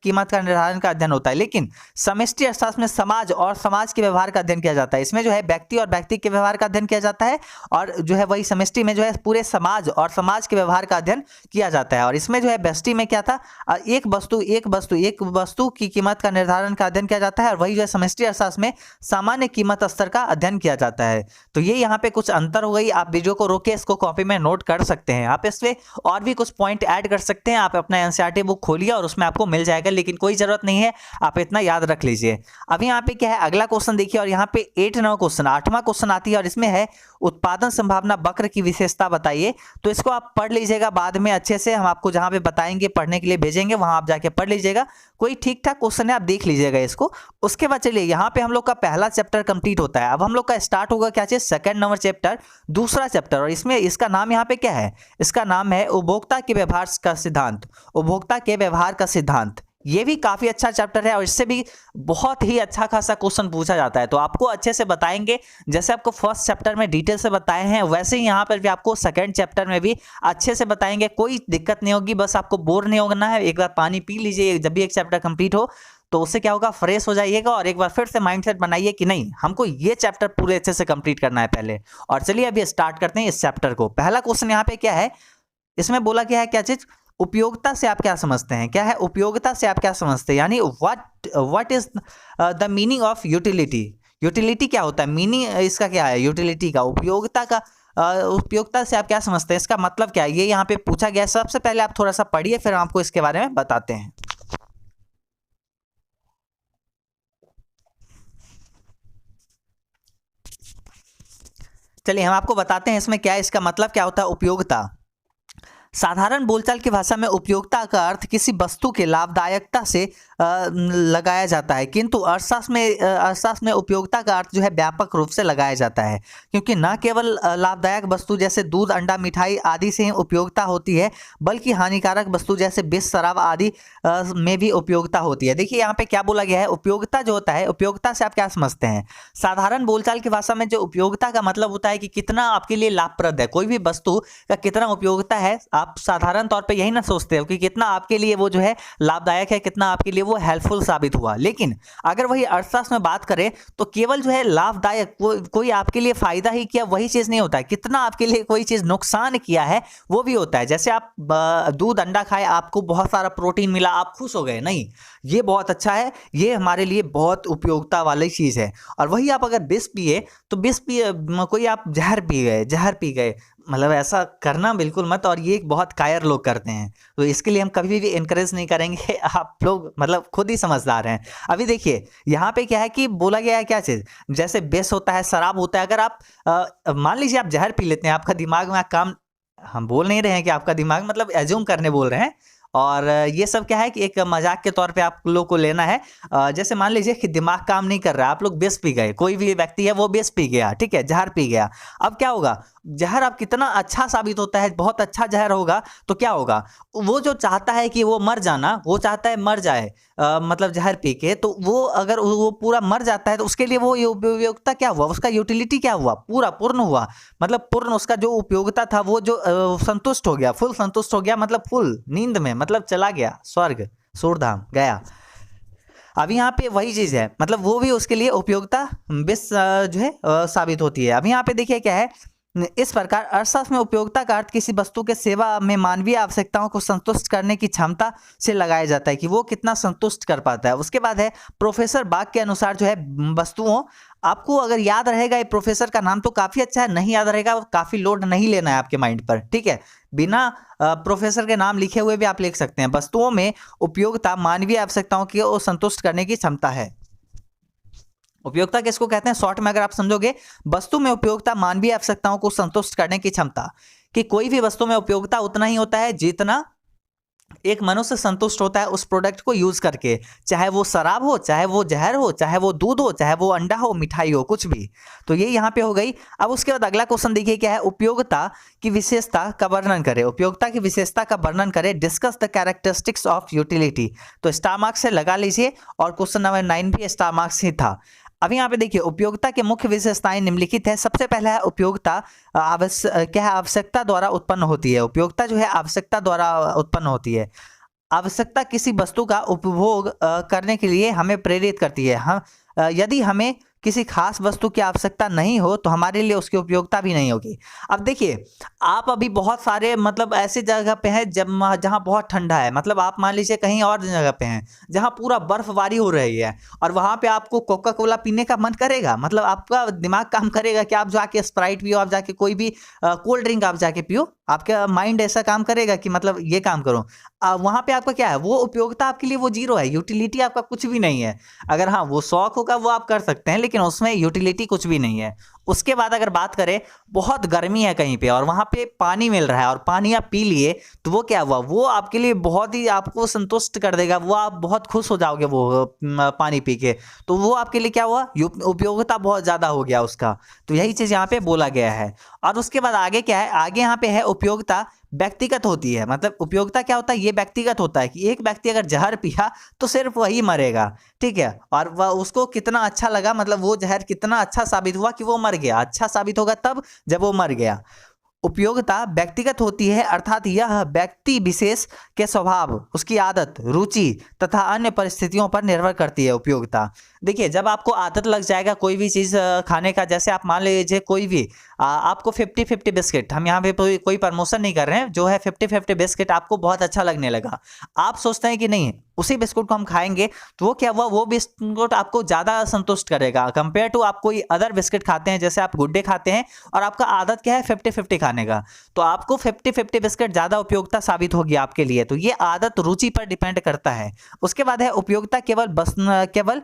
कीमत का निर्धारण का अध्ययन होता है। लेकिन समष्टि अर्थशास्त्र में समाज और समाज के व्यवहार का अध्ययन किया जाता है। इसमें जो है व्यक्ति और व्यक्ति के व्यवहार का अध्ययन किया जाता है, और जो है वही समष्टि में जो है पूरे समाज और समाज के व्यवहार का अध्ययन किया जाता है। और इसमें जो है व्यष्टि में क्या था, एक वस्तु की कीमत का निर्धारण का अध्ययन किया जाता है, और वही जो है समष्टि अर्थशास्त्र में सामान्य कीमत स्तर का अध्ययन किया जाता है। तो ये यहाँ पे कुछ अंतर हो गई। आप वीडियो को रोके इसको कॉपी में नोट कर सकते हैं, आप इसमें और भी कुछ पॉइंट ऐड कर सकते हैं। आप अपना एनसीईआरटी बुक खोलिए और उसमें आपको मिल जाएगा, लेकिन कोई जरूरत नहीं है, आप इतना याद रख लीजिए। अभी यहाँ पे क्या है, अगला क्वेश्चन देखिए, और यहाँ पे 8वां क्वेश्चन, 8वां क्वेश्चन आती है, और इसमें है उत्पादन संभावना वक्र की विशेषता बताइए। तो इसको आप पढ़ लीजिएगा बाद में अच्छे से, हम आपको जहां पे बताएंगे पढ़ने के लिए भेजेंगे, वहां आप जाके पढ़ लीजिएगा। कोई ठीक ठाक क्वेश्चन है, आप देख लीजिएगा इसको। उसके बाद चलिए यहाँ पे हम लोग का पहला चैप्टर कंप्लीट होता है। अब हम लोग का स्टार्ट होगा क्या चीज, सेकंड नंबर चैप्टर, दूसरा चैप्टर, और इसमें इसका नाम यहाँ पे क्या है, इसका नाम है उपभोक्ता के व्यवहार का सिद्धांत। उपभोक्ता के व्यवहार का सिद्धांत, ये भी काफी अच्छा चैप्टर है, और इससे भी बहुत ही अच्छा खासा क्वेश्चन पूछा जाता है। तो आपको अच्छे से बताएंगे, जैसे आपको फर्स्ट चैप्टर में डिटेल से बताए हैं, वैसे ही यहाँ पर भी आपको सेकंड चैप्टर में भी अच्छे से बताएंगे। कोई दिक्कत नहीं होगी, बस आपको बोर नहीं होना है। एक बार पानी पी लीजिए जब भी एक चैप्टर कंप्लीट हो, तो उससे क्या होगा, फ्रेश हो जाइएगा, और एक बार फिर से माइंडसेट बनाइए कि नहीं, हमको ये चैप्टर पूरे अच्छे से कंप्लीट करना है पहले। और चलिए अभी स्टार्ट करते हैं इस चैप्टर को। पहला क्वेश्चन यहाँ पे क्या है, इसमें बोला गया है क्या चीज, उपयोगिता से आप क्या समझते हैं, क्या है उपयोगिता से आप क्या समझते हैं, यानी what is the meaning of utility. Utility क्या होता है, मीनिंग इसका क्या है यूटिलिटी का, उपयोगिता का, उपयोगिता से आप क्या समझते हैं, इसका मतलब क्या है, ये यहाँ पे पूछा गया है। सबसे पहले आप थोड़ा सा पढ़िए, फिर आपको इसके बारे में बताते हैं। चलिए हम आपको बताते हैं इसमें क्या है, इसका मतलब क्या होता है उपयोगिता। साधारण बोलचाल की भाषा में उपयोगिता का अर्थ किसी वस्तु के लाभदायकता से लगाया जाता है, किंतु अर्थशास्त्र में उपयोगिता का अर्थ जो है व्यापक रूप से लगाया जाता है, क्योंकि न केवल लाभदायक वस्तु जैसे दूध, अंडा, मिठाई आदि से ही उपयोगिता होती है, बल्कि हानिकारक वस्तु जैसे विष, शराब आदि में भी उपयोगिता होती है। देखिए यहाँ पे क्या बोला गया है, उपयोगिता जो होता है, उपयोगिता से आप क्या समझते हैं, साधारण बोलचाल की भाषा में जो उपयोगिता का मतलब होता है कि कितना आपके लिए लाभप्रद है, कोई भी वस्तु का कितना उपयोगिता है। आप साधारण तौर पे यही ना सोचते हो कि कितना आपके लिए वो जो है लाभदायक है, कितना आपके लिए वो हेल्पफुल साबित हुआ। लेकिन अगर वही अर्थशास्त्र में बात करें तो केवल जो है लाभदायक कोई आपके लिए फायदा ही किया वही चीज नहीं होता है, कितना आपके लिए कोई चीज नुकसान किया है वो भी होता है। जैसे आप दूध, अंडा खाए, आपको बहुत सारा प्रोटीन मिला, आप खुश हो गए, नहीं ये बहुत अच्छा है, ये हमारे लिए बहुत उपयोगिता वाली चीज है। और वही आप अगर विष पिए, तो विष पिए, कोई आप जहर पी गए, मतलब ऐसा करना बिल्कुल मत, और ये बहुत कायर लोग करते हैं, तो इसके लिए हम कभी भी इनकरेज नहीं करेंगे। आप लोग मतलब खुद ही समझदार हैं। अभी देखिए यहाँ पे क्या है कि बोला गया है क्या चीज़, जैसे विष होता है, शराब होता है। अगर आप मान लीजिए आप जहर पी लेते हैं, आपका दिमाग में काम हम बोल नहीं रहे हैं कि आपका दिमाग, मतलब एज्यूम करने बोल रहे हैं। और ये सब क्या है कि एक मजाक के तौर पे आप लोग को लेना है। जैसे मान लीजिए कि दिमाग काम नहीं कर रहा, आप लोग विष पी गए, कोई भी व्यक्ति है वो विष पी गया, ठीक है, जहर पी गया। अब क्या होगा, जहर अब कितना अच्छा साबित होता है, बहुत अच्छा जहर होगा तो क्या होगा, वो जो चाहता है कि वो मर जाना, वो चाहता है मर जाए, मतलब जहर पी के, तो वो अगर वो पूरा मर जाता है तो उसके लिए वो उपयोगिता क्या हुआ, उसका यूटिलिटी क्या हुआ, पूरा पूर्ण हुआ, मतलब पूर्ण उसका जो उपयोगिता था वो जो संतुष्ट हो गया, फुल संतुष्ट हो गया, मतलब फुल नींद में, मतलब चला गया स्वर्ग सूरधाम गया। अब यहाँ पे वही चीज है, मतलब वो भी उसके लिए उपयोगिता विष जो है साबित होती है। अब यहाँ पे देखिए क्या है, इस प्रकार अर्थशास्त्र में उपयोगिता का अर्थ किसी वस्तु के सेवा में मानवीय आवश्यकताओं को संतुष्ट करने की क्षमता से लगाया जाता है कि वो कितना संतुष्ट कर पाता है। उसके बाद है प्रोफेसर बाग के अनुसार जो है वस्तुओं, आपको अगर याद रहेगा ये प्रोफेसर का नाम तो काफी अच्छा है, नहीं याद रहेगा काफी लोड नहीं लेना है आपके माइंड पर, ठीक है, बिना प्रोफेसर के नाम लिखे हुए भी आप लिख सकते हैं। वस्तुओं में उपयोगिता मानवीय आवश्यकताओं को संतुष्ट करने की क्षमता है। उपयोगिता किसको कहते हैं, शॉर्ट में अगर आप समझोगे, वस्तु में उपयोगिता मानवीय आवश्यकताओं को संतुष्ट करने की क्षमता, कि कोई भी वस्तु में उपयोगिता उतना ही होता है जितना एक मनुष्य संतुष्ट होता है उस प्रोडक्ट को यूज करके, चाहे वो शराब हो, चाहे वो जहर हो, चाहे वो दूध हो, चाहे वो अंडा हो, मिठाई हो, कुछ भी। तो ये यहाँ पे हो गई। अब उसके बाद अगला क्वेश्चन देखिए क्या है, उपयोगिता की विशेषता का वर्णन करें, उपयोगिता की विशेषता का वर्णन करें, discuss the characteristics of utility. तो स्टार मार्क्स से लगा लीजिए, और क्वेश्चन नंबर 9 भी स्टार मार्क्स ही था। अब यहाँ पे देखिए उपयोगिता के मुख्य विशेषताएं निम्नलिखित है। सबसे पहला है उपयोगिता क्या है, आवश्यकता द्वारा उत्पन्न होती है। उपयोगिता जो है आवश्यकता द्वारा उत्पन्न होती है। आवश्यकता किसी वस्तु का उपभोग करने के लिए हमें प्रेरित करती है। हम यदि हमें किसी खास वस्तु की आवश्यकता नहीं हो तो हमारे लिए उसकी उपयोगिता भी नहीं होगी। अब देखिए, आप अभी बहुत सारे मतलब ऐसे जगह पे हैं जब जहाँ बहुत ठंडा है, मतलब आप मान लीजिए कहीं और जगह पे हैं जहाँ पूरा बर्फबारी हो रही है, और वहाँ पे आपको कोका कोला पीने का मन करेगा, मतलब आपका दिमाग काम करेगा कि आप जाके स्प्राइट पियो, आप जाके कोई भी कोल्ड ड्रिंक आप जाके पियो, आपका माइंड ऐसा काम करेगा कि मतलब ये काम करो। वहाँ पे आपका क्या है, वो उपयोगिता आपके लिए वो जीरो है, यूटिलिटी आपका कुछ भी नहीं है। अगर हाँ वो शौक होगा वो आप कर सकते हैं, लेकिन उसमें यूटिलिटी कुछ भी नहीं है। उसके बाद अगर बात करें, बहुत गर्मी है कहीं पे और वहाँ पे पानी मिल रहा है और पानी आप पी लिए, तो वो क्या हुआ, वो आपके लिए बहुत ही आपको संतुष्ट कर देगा, वो आप बहुत खुश हो जाओगे वो पानी पी के, तो वो आपके लिए क्या हुआ, उपयोगिता बहुत ज़्यादा हो गया उसका। तो यही चीज़ यहाँ पे बोला गया है। और उसके बाद आगे क्या है, आगे यहाँ पे है उपयोगिता व्यक्तिगत होती है। मतलब उपयोगिता क्या होता है, ये व्यक्तिगत होता है कि एक व्यक्ति अगर जहर पिया तो सिर्फ वही मरेगा, ठीक है, और वह उसको कितना अच्छा लगा, मतलब वो जहर कितना अच्छा साबित हुआ कि वो मर गया। अच्छा साबित होगा तब जब वो मर गया। उपयोगिता व्यक्तिगत होती है, अर्थात यह व्यक्ति विशेष के स्वभाव, उसकी आदत, रुचि तथा अन्य परिस्थितियों पर निर्भर करती है। उपयोगिता देखिए, जब आपको आदत लग जाएगा कोई भी चीज़ खाने का, जैसे आप मान लीजिए कोई भी आपको 50-50 बिस्किट, हम यहाँ पे कोई प्रमोशन नहीं कर रहे हैं, जो है 50-50 बिस्किट आपको बहुत अच्छा लगने लगा, आप सोचते हैं कि नहीं उसी बिस्कुट को हम खाएंगे, तो वो क्या हुआ, वो बिस्कुट आपको ज़्यादा संतुष्ट करेगा कंपेयर टू आप कोई अदर बिस्किट खाते हैं, जैसे आप गुड डे खाते हैं और आपका आदत क्या है 50-50 खाने का, तो आपको 50-50 बिस्किट ज़्यादा उपयोगिता साबित होगी आपके लिए। तो ये आदत रुचि पर डिपेंड करता है। उसके बाद है उपयोगिता केवल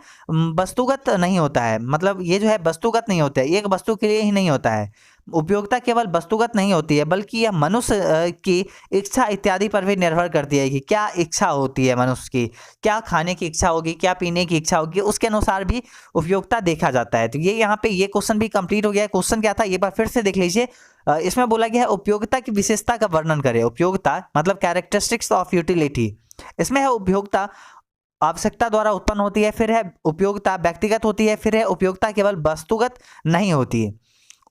वस्तुगत नहीं होता है, मतलब ये जो है वस्तुगत नहीं होता है, एक वस्तु के लिए ही नहीं होता है। उपयोगिता केवल वस्तुगत नहीं होती है, बल्कि यह मनुष्य की इच्छा इत्यादि पर भी निर्भर करती है कि क्या इच्छा होती है मनुष्य की, क्या खाने की इच्छा होगी, क्या पीने की इच्छा होगी, उसके अनुसार भी उपयोगिता देखा जाता है। तो ये यहाँ पे ये क्वेश्चन भी कंप्लीट हो गया है। क्वेश्चन क्या था, ये बार फिर से देख लीजिए। इसमें बोला गया है उपयोगिता की विशेषता का वर्णन करें। उपयोगिता मतलब कैरेक्टरिस्टिक्स ऑफ यूटिलिटी। इसमें है उपयोगिता आवश्यकता द्वारा उत्पन्न होती है, फिर है उपयोगिता व्यक्तिगत होती है, फिर है उपयोगिता केवल वस्तुगत नहीं होती है।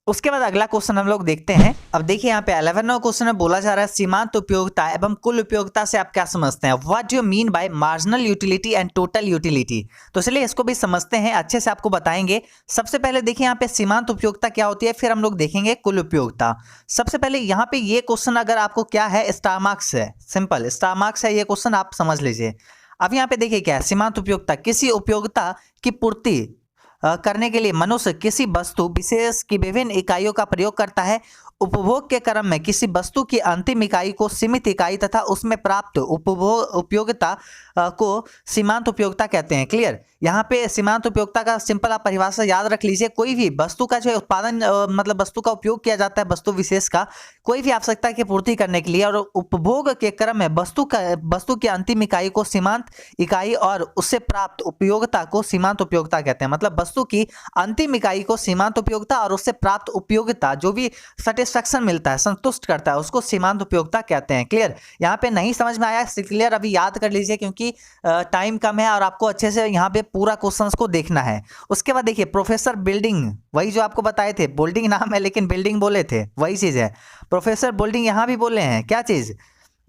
उसके बाद अगला क्वेश्चन हम लोग देखते हैं। अब देखिए यहाँ पे 11वां क्वेश्चन में बोला जा रहा है सीमांत उपयोगिता एवं कुल उपयोगिता से आप क्या समझते हैं, what do you mean bye marginal utility and total utility. तो चलिए इसको भी समझते हैं, अच्छे से आपको बताएंगे। सबसे पहले देखिए यहाँ पे सीमांत उपयोगिता क्या होती है, फिर हम लोग देखेंगे कुल उपयोगिता। सबसे पहले यहाँ पे ये क्वेश्चन अगर आपको क्या है, स्टार मार्क्स है, सिंपल स्टार मार्क्स है ये क्वेश्चन, आप समझ लीजिए। अब यहाँ पे देखिए क्या है, सीमांत उपयोगिता किसी उपयोगिता की पूर्ति करने के लिए मनुष्य किसी वस्तु विशेष की विभिन्न इकाइयों का प्रयोग करता है। उपभोग के क्रम में किसी वस्तु की अंतिम इकाई को सीमित इकाई तथा उसमें प्राप्त उपयोगिता को सीमांत उपयोगिता कहते हैं। क्लियर, यहाँ पे सीमांत उपयोगिता का सिंपल आप परिभाषा याद रख लीजिए, कोई भी वस्तु का जो है उत्पादन मतलब वस्तु का उपयोग किया जाता है, वस्तु विशेष का कोई भी आवश्यकता की पूर्ति करने के लिए, और उपभोग के क्रम में वस्तु की अंतिम इकाई को सीमांत इकाई और उससे प्राप्त उपयोगिता को सीमांत उपयोगिता कहते हैं। मतलब वस्तु की अंतिम इकाई को सीमांत उपयोगिता और उससे प्राप्त उपयोगिता जो भी सेटिस्फैक्शन मिलता है, संतुष्ट करता है, उसको सीमांत उपयोगिता कहते हैं। क्लियर? यहाँ पे नहीं समझ में आया क्लियर अभी याद कर लीजिए, क्योंकि टाइम कम है और आपको अच्छे से यहाँ पे पूरा क्वेश्चंस को देखना है। उसके बाद देखिए प्रोफेसर बिल्डिंग, वही जो आपको बताए थे, बोल्डिंग नाम है लेकिन बिल्डिंग बोले थे, वही चीज़ है। प्रोफेसर बोल्डिंग यहाँ भी बोले हैं क्या चीज़,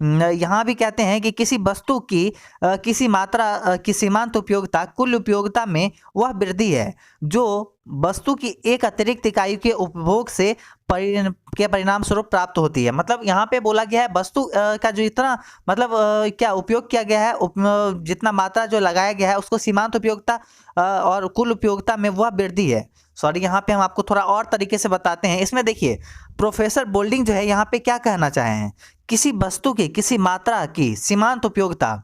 यहाँ भी कहते हैं कि किसी वस्तु की किसी मात्रा की सीमांत उपयोगिता कुल उपयोगिता में वह वृद्धि है जो वस्तु की एक अतिरिक्त इकाई के उपभोग से के परिणाम स्वरूप प्राप्त होती है। मतलब यहाँ पे बोला गया है वस्तु का जो इतना मतलब क्या उपयोग किया गया है, जितना मात्रा जो लगाया गया है उसको सीमांत उपयोगिता और कुल उपयोगिता में वह वृद्धि है। सॉरी, यहाँ पे हम आपको थोड़ा और तरीके से बताते हैं। इसमें देखिए प्रोफेसर बोल्डिंग जो है यहाँ पे क्या कहना चाहे हैं, किसी वस्तु की किसी मात्रा की सीमांत उपयोगिता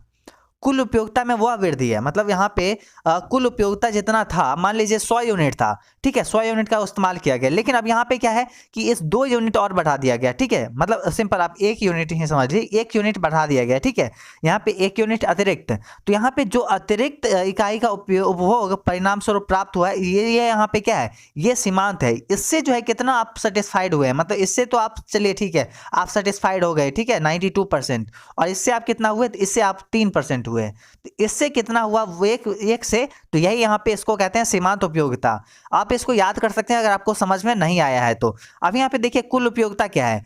कुल उपयोगिता में वह वृद्धि है। मतलब यहाँ पे कुल उपयोगिता जितना था, मान लीजिए 100 यूनिट था, ठीक है, 100 यूनिट का इस्तेमाल किया गया, लेकिन अब यहाँ पे क्या है कि इस 2 यूनिट और बढ़ा दिया गया, ठीक है, मतलब सिंपल आप 1 यूनिट ही समझ लीजिए, 1 यूनिट बढ़ा दिया गया, ठीक है, यहाँ पे 1 यूनिट अतिरिक्त। तो यहाँ पे जो अतिरिक्त इकाई का उपभोग परिणाम स्वरूप प्राप्त हुआ है, ये यहाँ पे क्या है, ये सीमांत है। इससे जो है कितना आप सेटिस्फाइड हुए हैं, मतलब इससे तो आप चलिए ठीक है आप सेटिस्फाइड हो गए, ठीक है 92%, और इससे आप कितना हुए, तो इससे आप 3% हुए, तो इससे कितना हुआ वो एक से, तो यही यहाँ पे इसको कहते हैं सीमांत उपयोगिता। आप इसको याद कर सकते हैं अगर आपको समझ में नहीं आया है तो। अब यहाँ पे देखिए कुल उपयोगिता क्या है,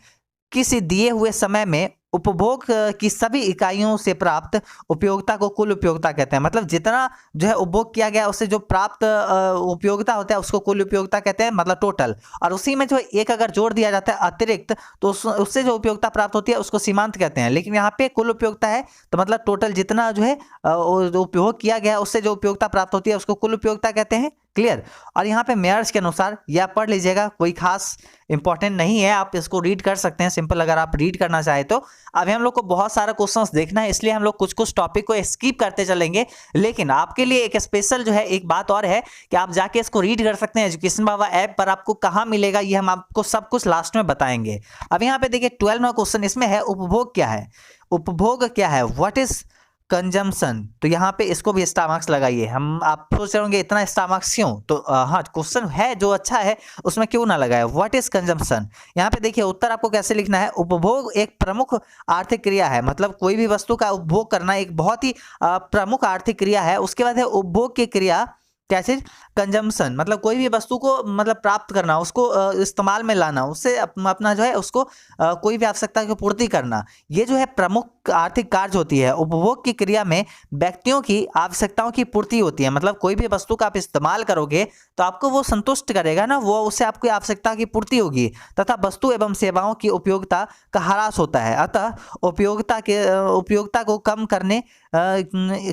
किसी दिए हुए समय में उपभोग की सभी इकाइयों से प्राप्त उपयोगिता को कुल उपयोगिता कहते हैं। मतलब जितना जो है उपभोग किया गया उससे जो प्राप्त उपयोगिता होता है उसको कुल उपयोगिता कहते हैं, मतलब टोटल। और उसी में जो एक अगर जोड़ दिया जाता है अतिरिक्त तो उससे जो उपयोगिता प्राप्त होती है उसको सीमांत कहते हैं। लेकिन यहाँ पे कुल उपयोगिता है तो मतलब टोटल जितना जो है उपभोग किया गया उससे जो उपयोगिता प्राप्त होती है उसको कुल उपयोगिता कहते हैं। क्लियर? और यहाँ पे मेयर्स के अनुसार यह पढ़ लीजिएगा, कोई खास इंपॉर्टेंट नहीं है, आप इसको रीड कर सकते हैं सिंपल, अगर आप रीड करना चाहे तो। अभी हम लोग को बहुत सारा क्वेश्चंस देखना है, इसलिए हम लोग कुछ कुछ टॉपिक को स्किप करते चलेंगे। लेकिन आपके लिए एक स्पेशल जो है एक बात और है कि आप जाके इसको रीड कर सकते हैं एजुकेशन बाबा ऐप पर। आपको कहाँ मिलेगा ये हम आपको सब कुछ लास्ट में बताएंगे। अब यहाँ पे देखिए 12वां क्वेश्चन इसमें है उपभोग क्या है। उपभोग क्या है, व्हाट इज कंजम्पशन। तो यहाँ पे इसको भी स्टार मार्क्स लगाइए। हम आप सोच रहे होंगे इतना स्टार मार्क्स क्यों, तो हाँ क्वेश्चन है जो अच्छा है उसमें क्यों ना लगाए। व्हाट इज कंजम्पशन, यहाँ पे देखिए उत्तर आपको कैसे लिखना है। उपभोग एक प्रमुख आर्थिक क्रिया है, मतलब कोई भी वस्तु का उपभोग करना एक बहुत ही प्रमुख आर्थिक क्रिया है। उसके बाद है उपभोग की क्रिया क्या चीज, कंजम्पशन, मतलब कोई भी वस्तु को मतलब प्राप्त करना, उसको इस्तेमाल में लाना, उससे अपना जो है उसको कोई भी आवश्यकता की पूर्ति करना, ये जो है प्रमुख आर्थिक कार्य होती है। उपभोग की क्रिया में व्यक्तियों की आवश्यकताओं की पूर्ति होती है। मतलब कोई भी वस्तु का आप इस्तेमाल करोगे तो आपको वो संतुष्ट करेगा ना, वो उससे आपकी आवश्यकता की पूर्ति होगी, तथा वस्तु एवं सेवाओं की उपयोगिता का ह्रास होता है। अतः उपयोगिता को कम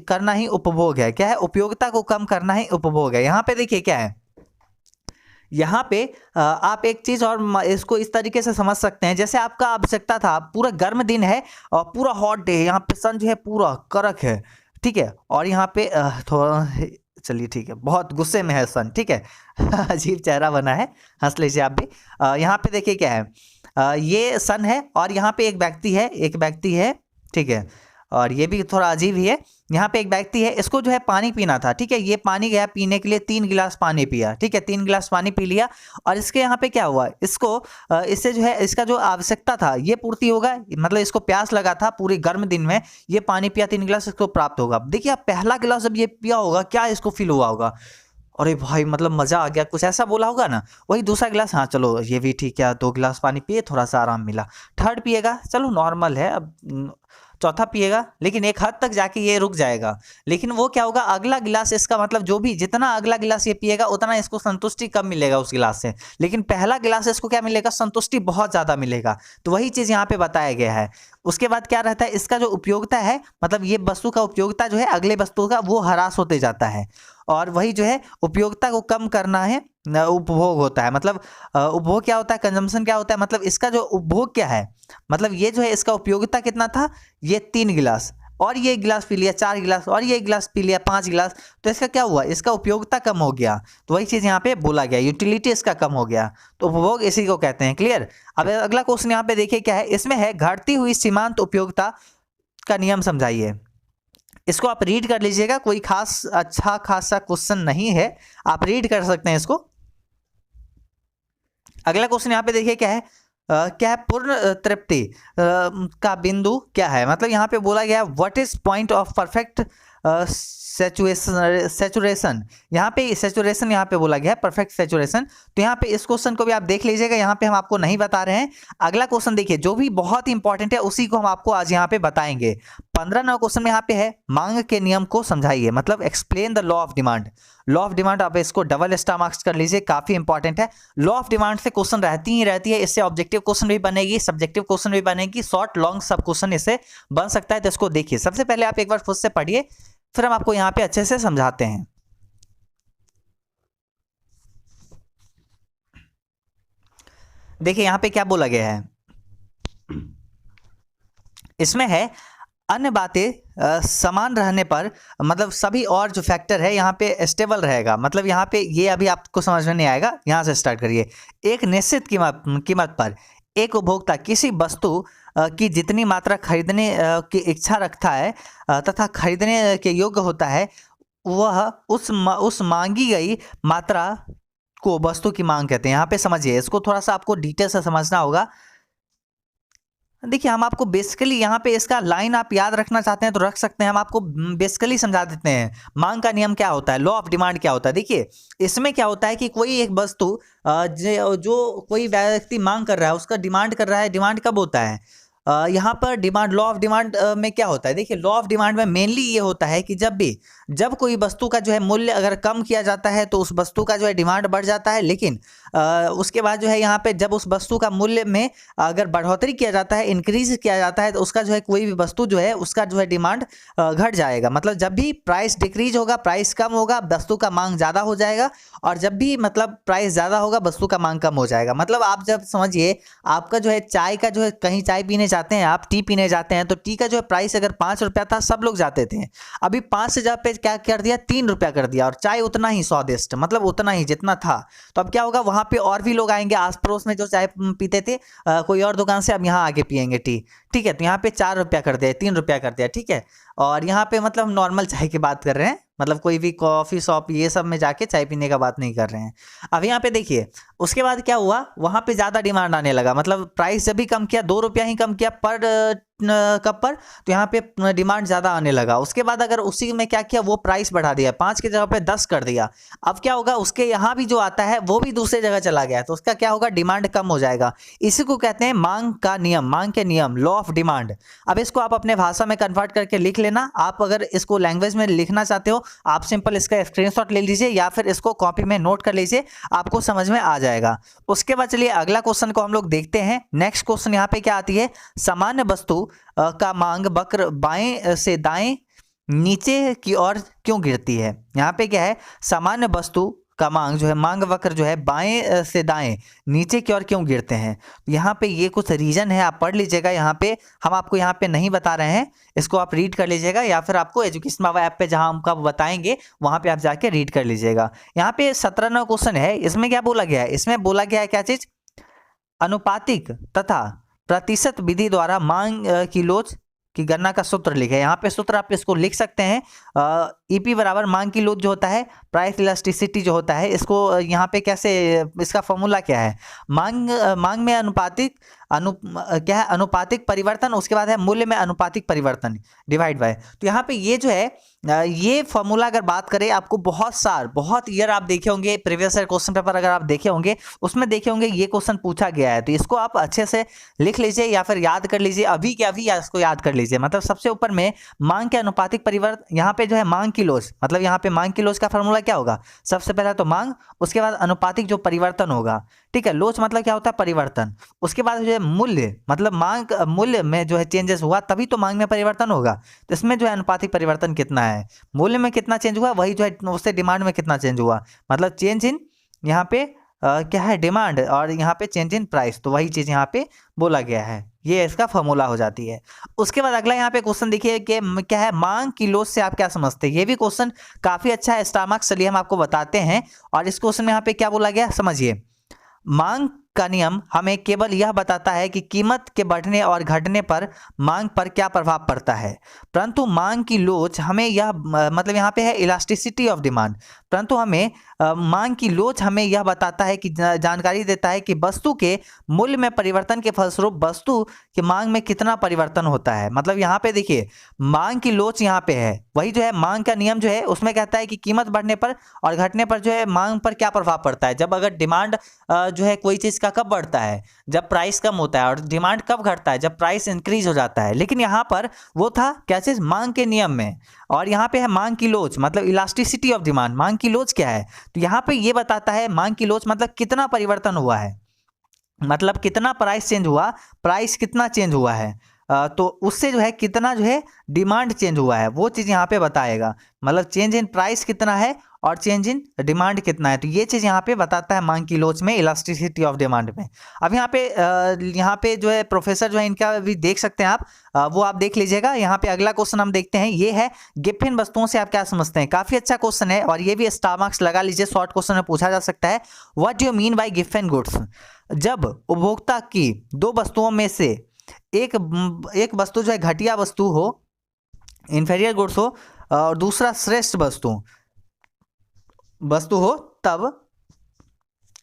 करना ही उपभोग है। क्या है, उपयोगिता को कम करना ही उपभोग है। यहाँ पे देखिए क्या है, यहाँ पे आप एक चीज और इसको इस तरीके से समझ सकते हैं, जैसे आपका आवश्यकता था, पूरा गर्म दिन है और पूरा हॉट डे है, यहाँ पे सन जो है पूरा कड़क है, ठीक है, और यहाँ पे थोड़ा चलिए ठीक है बहुत गुस्से में है सन, ठीक है अजीब चेहरा बना है, हंस लीजिए आप भी। यहाँ पे देखिए क्या है, ये सन है और यहाँ पे एक व्यक्ति है, ठीक है, और ये भी थोड़ा अजीब ही है। यहाँ पे एक व्यक्ति है, इसको जो है पानी पीना था, ठीक है, ये पानी गया पीने के लिए, 3 गिलास पानी पिया, ठीक है, 3 गिलास पानी पी लिया, और इसके यहाँ पे क्या हुआ, इससे जो है इसका जो आवश्यकता था ये पूर्ति होगा। मतलब इसको प्यास लगा था पूरे गर्म दिन में, ये पानी पिया 3 गिलास, इसको प्राप्त होगा। देखिए आप पहला गिलास जब ये पिया होगा क्या इसको फील हुआ होगा, अरे भाई मतलब मजा आ गया, कुछ ऐसा बोला होगा ना। वही दूसरा गिलास, हाँ चलो ये भी ठीक है, 2 गिलास पानी पिए, थोड़ा सा आराम मिला। थर्ड पिएगा, चलो नॉर्मल है, अब चौथा पिएगा, लेकिन एक हद तक जाके ये रुक जाएगा। लेकिन वो क्या होगा, अगला गिलास इसका मतलब जो भी जितना अगला गिलास ये पिएगा उतना इसको संतुष्टि कम मिलेगा उस गिलास से, लेकिन पहला गिलास इसको क्या मिलेगा, संतुष्टि बहुत ज़्यादा मिलेगा। तो वही चीज़ यहाँ पे बताया गया है। उसके बाद क्या रहता है, इसका जो उपयोगिता है, मतलब ये वस्तु का उपयोगिता जो है अगले वस्तु का वो ह्रास होते जाता है, और वही जो है उपयोगिता को कम करना है उपभोग होता है। मतलब उपभोग क्या होता है, कंजम्पशन क्या होता है, मतलब इसका जो उपभोग क्या है, मतलब ये जो है इसका उपयोगिता कितना था, ये 3 गिलास, और ये एक गिलास पी लिया, 4 गिलास, और ये एक गिलास पी लिया, 5 गिलास, तो इसका क्या हुआ, इसका उपयोगिता कम हो गया। तो वही चीज़ यहाँ पे बोला गया, यूटिलिटी इसका कम हो गया, तो उपभोग इसी को कहते हैं। क्लियर। अब अगला क्वेश्चन यहाँ पे देखिए क्या है, इसमें है घटती हुई सीमांत उपयोगिता का नियम समझाइए। इसको आप रीड कर लीजिएगा, कोई खास अच्छा खासा क्वेश्चन नहीं है, आप रीड कर सकते हैं इसको। अगला क्वेश्चन यहाँ पे देखिए क्या है, क्या है, पूर्ण तृप्ति का बिंदु क्या है। मतलब यहाँ पे बोला गया what is point of perfect saturation. यहाँ पे सैचुरेशन यहाँ पे बोला गया है, परफेक्ट सैचुरेशन। तो यहाँ पे इस क्वेश्चन को भी आप देख लीजिएगा, यहाँ पे हम आपको नहीं बता रहे हैं। अगला क्वेश्चन देखिए, जो भी बहुत इंपॉर्टेंट है उसी को हम आपको आज यहाँ पे बताएंगे। 15 नंबर क्वेश्चन में यहाँ पे है मांग के नियम को समझाइए, मतलब explain the law of demand. Law of demand, आप इसको डबल स्टार मार्क्स कर लीजिए, काफी इंपॉर्टेंट है। लॉ ऑफ डिमांड से क्वेश्चन रहती है, इससे ऑब्जेक्टिव क्वेश्चन भी बनेगी, सब्जेक्टिव क्वेश्चन भी बनेगी, शॉर्ट लॉन्ग सब क्वेश्चन इससे बन सकता है। तो इसको देखिए, सबसे पहले आप एक बार खुद से पढ़िए, फिर हम आपको यहां पे अच्छे से समझाते हैं। देखिए यहां पे क्या बोला गया है, इसमें है अन्य बातें समान रहने पर, मतलब सभी और जो फैक्टर है यहाँ पे स्टेबल रहेगा। मतलब यहाँ पे ये अभी आपको समझ में नहीं आएगा, यहाँ से स्टार्ट करिए। एक निश्चित कीमत पर एक उपभोक्ता किसी वस्तु की जितनी मात्रा खरीदने की इच्छा रखता है तथा खरीदने के योग्य होता है, वह उस मांगी गई मात्रा को वस्तु की मांग कहते हैं। यहाँ पे समझिए, इसको थोड़ा सा आपको डिटेल से समझना होगा। देखिए हम आपको बेसिकली यहाँ पे इसका लाइन आप याद रखना चाहते हैं तो रख सकते हैं, हम आपको बेसिकली समझा देते हैं मांग का नियम क्या होता है, लॉ ऑफ डिमांड क्या होता है। देखिए इसमें क्या होता है कि कोई एक वस्तु जो कोई व्यक्ति मांग कर रहा है, उसका डिमांड कर रहा है। डिमांड कब होता है, यहाँ पर डिमांड, लॉ ऑफ डिमांड में क्या होता है, देखिए लॉ ऑफ डिमांड में मेनली ये होता है कि जब कोई वस्तु का जो है मूल्य अगर कम किया जाता है तो उस वस्तु का जो है डिमांड बढ़ जाता है, लेकिन उसके बाद जो है यहाँ पे जब उस वस्तु का मूल्य में अगर बढ़ोतरी किया जाता है, इंक्रीज किया जाता है, तो उसका जो है कोई भी वस्तु जो है उसका जो है डिमांड घट जाएगा। मतलब जब भी प्राइस डिक्रीज होगा, प्राइस कम होगा, वस्तु का मांग ज़्यादा हो जाएगा, और जब भी मतलब प्राइस ज़्यादा होगा, वस्तु का मांग कम हो जाएगा। मतलब आप जब समझिए, आपका जो है चाय का जो है, कहीं चाय पीने जाते हैं आप, टी पीने जाते हैं, तो टी का जो है प्राइस अगर 5 रुपया था, सब लोग जाते थे, अभी 5 से जगह पे क्या कर दिया, 3 रुपया कर दिया, और चाय उतना ही स्वादिष्ट, मतलब उतना ही जितना था। तो अब क्या होगा, वहाँ पे और भी लोग आएंगे, आस पड़ोस में जो चाय पीते थे कोई और दुकान से, अब यहाँ आके पियेंगे टी, ठीक है। तो यहाँ पे 4 रुपया कर दिया, 3 रुपया कर दिया, ठीक है। और यहाँ पे मतलब हम नॉर्मल चाय की बात कर रहे हैं, मतलब कोई भी कॉफ़ी शॉप ये सब में जाके चाय पीने का बात नहीं कर रहे हैं। अब यहाँ पे देखिए उसके बाद क्या हुआ, वहाँ पे ज़्यादा डिमांड आने लगा, मतलब प्राइस जब भी कम किया, 2 रुपया ही कम किया पर कप पर, तो यहाँ पे डिमांड ज़्यादा आने लगा। उसके बाद अगर उसी में क्या किया, वो प्राइस बढ़ा दिया, 5 की जगह पे 10 कर दिया। अब क्या होगा, उसके यहाँ भी जो आता है वो भी दूसरे जगह चला गया, तो उसका क्या होगा, डिमांड कम हो जाएगा। इसी को कहते हैं मांग का नियम, मांग के नियम, लॉ ऑफ डिमांड। अब इसको आप अपने भाषा में कन्वर्ट करके लिख लेना। आप अगर इसको लैंग्वेज में लिखना चाहते हो, आप सिंपल इसका स्क्रीनशॉट ले लीजिए या फिर इसको कॉपी में नोट कर लीजिए, आपको समझ में आ जाएगा। उसके बाद चलिए अगला क्वेश्चन को हम लोग देखते हैं। नेक्स्ट क्वेश्चन यहाँ पे क्या आती है, सामान्य वस्तु का मांग वक्र बाएं से दाएं नीचे की ओर क्यों गिरती है। यहाँ पे क्या है, सामान्य वस्तु का मांग जो है, मांग वक्र जो है बाएं से दाएं नीचे की ओर क्यों गिरते हैं। यहाँ पे ये कुछ रीजन है, आप पढ़ लीजिएगा। यहाँ पे हम आपको यहाँ पे नहीं बता रहे हैं, इसको आप रीड कर लीजिएगा, या फिर आपको एजुकेशन बाबा ऐप पे जहाँ हम आपको बताएंगे वहाँ पे आप जाके रीड कर लीजिएगा। यहाँ पे 17वां क्वेश्चन है, इसमें क्या बोला गया है, इसमें बोला गया है क्या चीज, अनुपातिक तथा प्रतिशत विधि द्वारा मांग की लोच की गणना का सूत्र लिखे। यहाँ पे सूत्र आप इसको लिख सकते हैं, ईपी बराबर मांग की लोच जो होता है, प्राइस इलास्टिसिटी जो होता है, इसको यहाँ पे कैसे, इसका फॉर्मूला क्या है, मांग में क्या है, अनुपातिक परिवर्तन, उसके बाद है मूल्य में अनुपातिक परिवर्तन डिवाइड बाय। तो यहाँ पे ये जो है, ये फॉर्मूला अगर बात करें, आपको बहुत ईयर आप देखे होंगे, प्रीवियस ईयर क्वेश्चन पेपर अगर आप देखे होंगे, उसमें देखे होंगे ये क्वेश्चन पूछा गया है। तो इसको आप अच्छे से लिख लीजिए या फिर याद कर लीजिए, अभी के अभी इसको याद कर लीजिए। मतलब सबसे ऊपर में मांग के अनुपातिक परिवर्तन, यहाँ पे जो है मांग की लोच, मतलब यहाँ पे मांग की लोच का फॉर्मूला क्या होगा, सबसे पहला तो मांग, उसके बाद अनुपातिक जो परिवर्तन होगा, ठीक है। लोच मतलब क्या होता है, परिवर्तन। उसके बाद जो है मूल्य, मतलब मांग मूल्य में जो है चेंजेस हुआ तभी तो मांग में परिवर्तन होगा। तो इसमें जो है अनुपातिक परिवर्तन कितना है, मूल्य में कितना चेंज हुआ, वही जो है उससे डिमांड में कितना चेंज हुआ, मतलब चेंज इन यहाँ पे क्या है, डिमांड, और यहाँ पे चेंज इन प्राइस, तो वही चीज़ यहाँ पे बोला गया है। ये इसका फॉर्मूला हो जाती है। उसके बाद अगला यहाँ पे क्वेश्चन देखिए कि क्या है, मांग की लोच से आप क्या समझते हैं। ये भी क्वेश्चन काफ़ी अच्छा है, स्टार मार्क्स, चलिए हम आपको बताते हैं। और इस क्वेश्चन में यहाँ पे क्या बोला गया समझिए। मांग का नियम हमें केवल यह बताता है कि कीमत के बढ़ने और घटने पर मांग पर क्या प्रभाव पड़ता है, परंतु मांग की लोच हमें यह मतलब यहाँ पे है इलास्टिसिटी ऑफ डिमांड, परंतु हमें मांग की लोच हमें यह बताता है कि जानकारी देता है कि वस्तु के मूल्य में परिवर्तन के फलस्वरूप वस्तु की मांग में कितना परिवर्तन होता है। मतलब यहाँ पे देखिए मांग की लोच यहाँ पे है, वही जो है मांग का नियम जो है उसमें कहता है कि कीमत बढ़ने पर और घटने पर जो है मांग पर क्या प्रभाव पड़ता है। जब अगर डिमांड जो है कोई चीज़ का कब बढ़ता है, जब प्राइस कम होता है, और डिमांड कब घटता है, जब प्राइस इंक्रीज हो जाता है। लेकिन यहाँ पर वो था क्या चीज़, मांग के नियम में, और यहाँ पे है मांग की लोच, मतलब इलास्टिसिटी ऑफ डिमांड। मांग की लोच क्या है, तो यहाँ पे ये बताता है मांग की लोच मतलब कितना परिवर्तन हुआ है, मतलब कितना प्राइस चेंज हुआ, प्राइस कितना चेंज हुआ है, तो उससे जो है कितना जो है डिमांड चेंज हुआ है, वो चीज़ यहाँ पे बताएगा। मतलब चेंज इन प्राइस कितना है और चेंज इन डिमांड कितना है, तो ये चीज़ यहाँ पे बताता है मांग की लोच में, इलास्टिसिटी ऑफ डिमांड में। अब यहाँ पे जो है प्रोफेसर जो है इनका भी देख सकते हैं आप, वो आप देख लीजिएगा। यहाँ पे अगला क्वेश्चन हम देखते हैं, ये है गिब्बन वस्तुओं से आप क्या समझते हैं। काफ़ी अच्छा क्वेश्चन है और ये भी स्टार मार्क्स लगा लीजिए, शॉर्ट क्वेश्चन में पूछा जा सकता है। What do you mean bye Gibbon goods. जब उपभोक्ता की दो वस्तुओं में से एक वस्तु जो है घटिया वस्तु हो, इंफीरियर गुड्स हो, और दूसरा श्रेष्ठ वस्तु हो, तब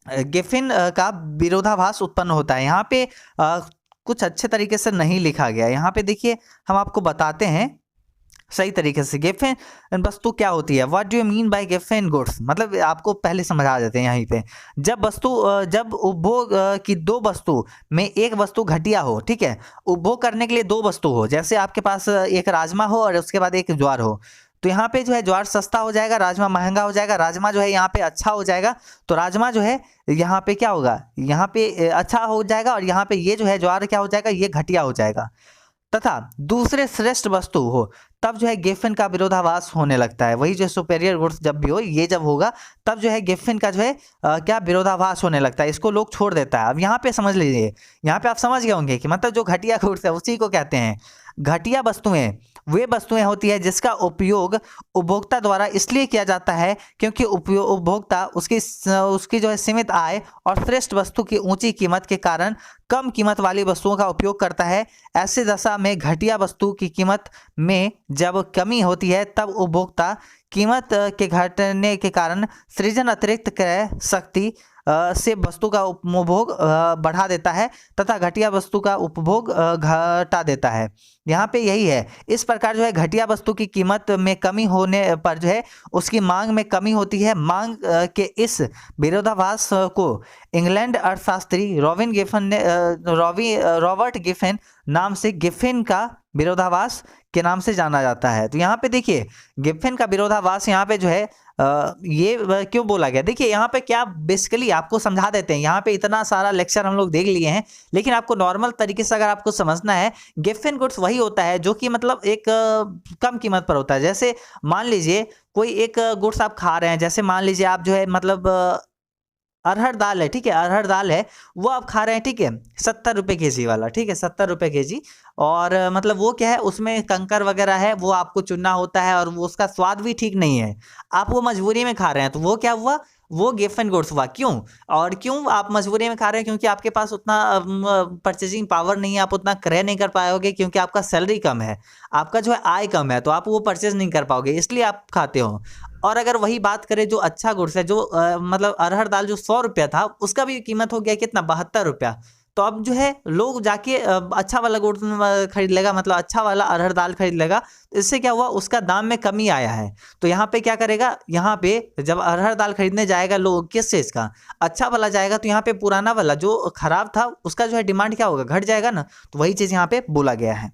गिब्बन का विरोधाभास उत्पन्न होता है। यहाँ पे कुछ अच्छे तरीके से नहीं लिखा गया। यहाँ पे देखिए हम आपको बताते हैं सही तरीके से। गिब्बन वस्तु क्या होती है, what do you mean bye Gibbon goods, मतलब आपको पहले समझा देते हैं यहीं पे। जब उपभोग की दो वस्तु में एक वस्तु घटिया हो, ठीक है, उपभोग करने के लिए दो वस्तु हो, जैसे आपके पास एक राजमा हो और उसके बाद एक ज्वार हो, तो यहाँ पे जो है ज्वार सस्ता हो जाएगा, राजमा महंगा हो जाएगा। राजमा जो है यहाँ पे अच्छा हो जाएगा, तो राजमा जो है यहाँ पे क्या होगा, यहाँ पे अच्छा हो जाएगा, और यहाँ पे ये जो है ज्वार क्या हो जाएगा, ये घटिया हो जाएगा। तथा दूसरे श्रेष्ठ वस्तु हो, तब जो है गिब्बन का विरोधाभास होने लगता है। वही जो सुपेरियर गुड्स जब भी हो, ये जब होगा तब जो है गिब्बन का जो है क्या विरोधाभास होने लगता है, इसको लोग छोड़ देता है। अब यहाँ पे समझ लीजिए, यहाँ पे आप समझ गए होंगे कि मतलब जो घटिया गुड्स है उसी को कहते हैं। घटिया वस्तुएं वे वस्तुएं होती है जिसका उपयोग उपभोक्ता द्वारा इसलिए किया जाता है क्योंकि उपभोक्ता उसकी जो है सीमित आय और श्रेष्ठ वस्तु की ऊंची कीमत के कारण कम कीमत वाली वस्तुओं का उपयोग करता है। ऐसी दशा में घटिया वस्तु की कीमत में जब कमी होती है, तब उपभोक्ता कीमत के घटने के कारण सृजन अतिरिक्त क्रय शक्ति से वस्तु का उपभोग बढ़ा देता है तथा घटिया वस्तु का उपभोग घटा देता है। यहाँ पे यही है। इस प्रकार जो है घटिया वस्तु की कीमत में कमी होने पर जो है उसकी मांग में कमी होती है। मांग के इस विरोधाभास को इंग्लैंड अर्थशास्त्री रॉबर्ट गिब्बन नाम से गिब्बन का विरोधाभास के नाम से जाना जाता है। तो यहाँ पे देखिए गिब्बन का विरोधाभास यहाँ पे जो है ये क्यों बोला गया, देखिए यहाँ पे क्या बेसिकली आपको समझा देते हैं। यहाँ पे इतना सारा लेक्चर हम लोग देख लिए हैं, लेकिन आपको नॉर्मल तरीके से अगर आपको समझना है, गिब्बन गुड्स वही होता है जो कि मतलब एक कम कीमत पर होता है। जैसे मान लीजिए कोई एक गुड्स आप खा रहे हैं, जैसे मान लीजिए आप जो है मतलब अरहर दाल है, ठीक है, अरहर दाल है, वो आप खा रहे हैं, ठीक है, 70 रुपये केजी वाला, ठीक है, 70 रुपये केजी। और मतलब वो क्या है, उसमें कंकर वगैरह है, वो आपको चुनना होता है और वो उसका स्वाद भी ठीक नहीं है, आप वो मजबूरी में खा रहे हैं, तो वो क्या हुआ, वो गिब्बन गुड्स हुआ। क्यों, और क्यों आप मजबूरी में खा रहे हैं, क्योंकि आपके पास उतना परचेजिंग पावर नहीं है, आप उतना क्रय नहीं कर पाओगे, क्योंकि आपका सैलरी कम है, आपका जो है आय कम है, तो आप वो परचेज नहीं कर पाओगे, इसलिए आप खाते हो। और अगर वही बात करें जो अच्छा गुड्स है, जो मतलब अरहर दाल जो 100 रुपया था, उसका भी कीमत हो गया कितना, 72 रुपया। तो अब जो है लोग जाके अच्छा वाला गुड्स खरीद लेगा, मतलब अच्छा वाला अरहर दाल खरीद लेगा। इससे क्या हुआ, उसका दाम में कमी आया है। तो यहाँ पे क्या करेगा, यहाँ पे जब अरहर दाल खरीदने जाएगा लोग, किस चीज़ का, अच्छा वाला जाएगा, तो यहाँ पे पुराना वाला जो खराब था उसका जो है डिमांड क्या होगा, घट जाएगा ना। तो वही चीज़ यहाँ पे बोला गया है।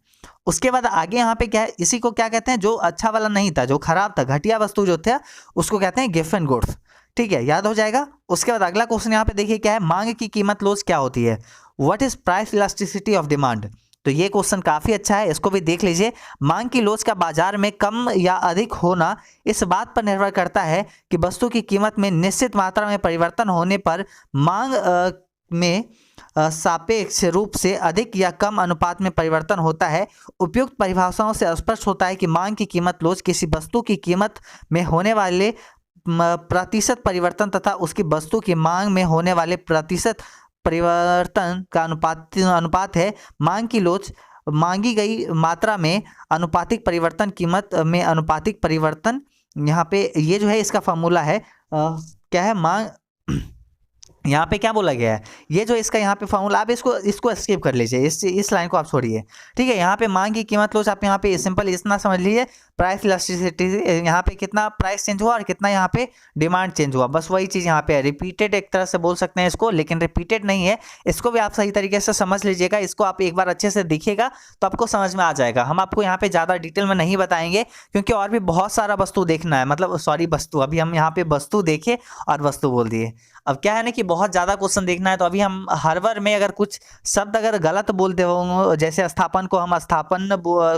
उसके बाद आगे यहाँ पे क्या है, इसी को क्या कहते हैं, जो अच्छा वाला नहीं था, जो खराब था, घटिया वस्तु जो था, उसको कहते हैं गिब्बन गुड्स, ठीक है, याद हो जाएगा। उसके बाद अगला क्वेश्चन यहाँ पे देखिए क्या है, मांग की कीमत लोच क्या होती है, what is price elasticity of demand. तो ये क्वेश्चन काफ़ी अच्छा है, इसको भी देख लीजिए। मांग की लोच का बाजार में कम या अधिक होना इस बात पर निर्भर करता है कि वस्तु की कीमत में निश्चित मात्रा में परिवर्तन होने पर मांग में सापेक्ष रूप से अधिक या कम अनुपात में परिवर्तन होता है। उपयुक्त परिभाषाओं से स्पष्ट होता है कि मांग की कीमत लोच किसी वस्तु की कीमत में होने वाले प्रतिशत परिवर्तन तथा उसकी वस्तु की मांग में होने वाले प्रतिशत परिवर्तन का अनुपात है। मांग की लोच मांगी गई मात्रा में अनुपातिक परिवर्तन, कीमत में अनुपातिक परिवर्तन। यहाँ पे ये जो है इसका फॉर्मूला है क्या है, मांग यहाँ पे क्या बोला गया है, ये जो इसका यहाँ पे फॉर्मूला, आप इसको स्किप कर लीजिए, इस लाइन को आप छोड़िए, ठीक है। यहाँ पे मांग की कीमत लोच आप यहाँ पे सिंपल इतना समझ लीजिए, प्राइस इलास्टिसिटी, यहाँ पे कितना प्राइस चेंज हुआ और कितना यहाँ पे डिमांड चेंज हुआ, बस वही चीज़ यहाँ पे है। रिपीटेड एक तरह से बोल सकते हैं इसको, लेकिन रिपीटेड नहीं है, इसको भी आप सही तरीके से समझ लीजिएगा। इसको आप एक बार अच्छे से देखिएगा तो आपको समझ में आ जाएगा। हम आपको यहाँ पे ज़्यादा डिटेल में नहीं बताएंगे क्योंकि और भी बहुत सारा वस्तु देखना है, मतलब सॉरी वस्तु, अभी हम यहाँ पे वस्तु देखे और वस्तु बोल दिए। अब क्या है ना कि बहुत ज़्यादा क्वेश्चन देखना है, तो अभी हम हर बार में अगर कुछ शब्द अगर गलत बोलते होंगे, जैसे स्थापन को हम स्थापन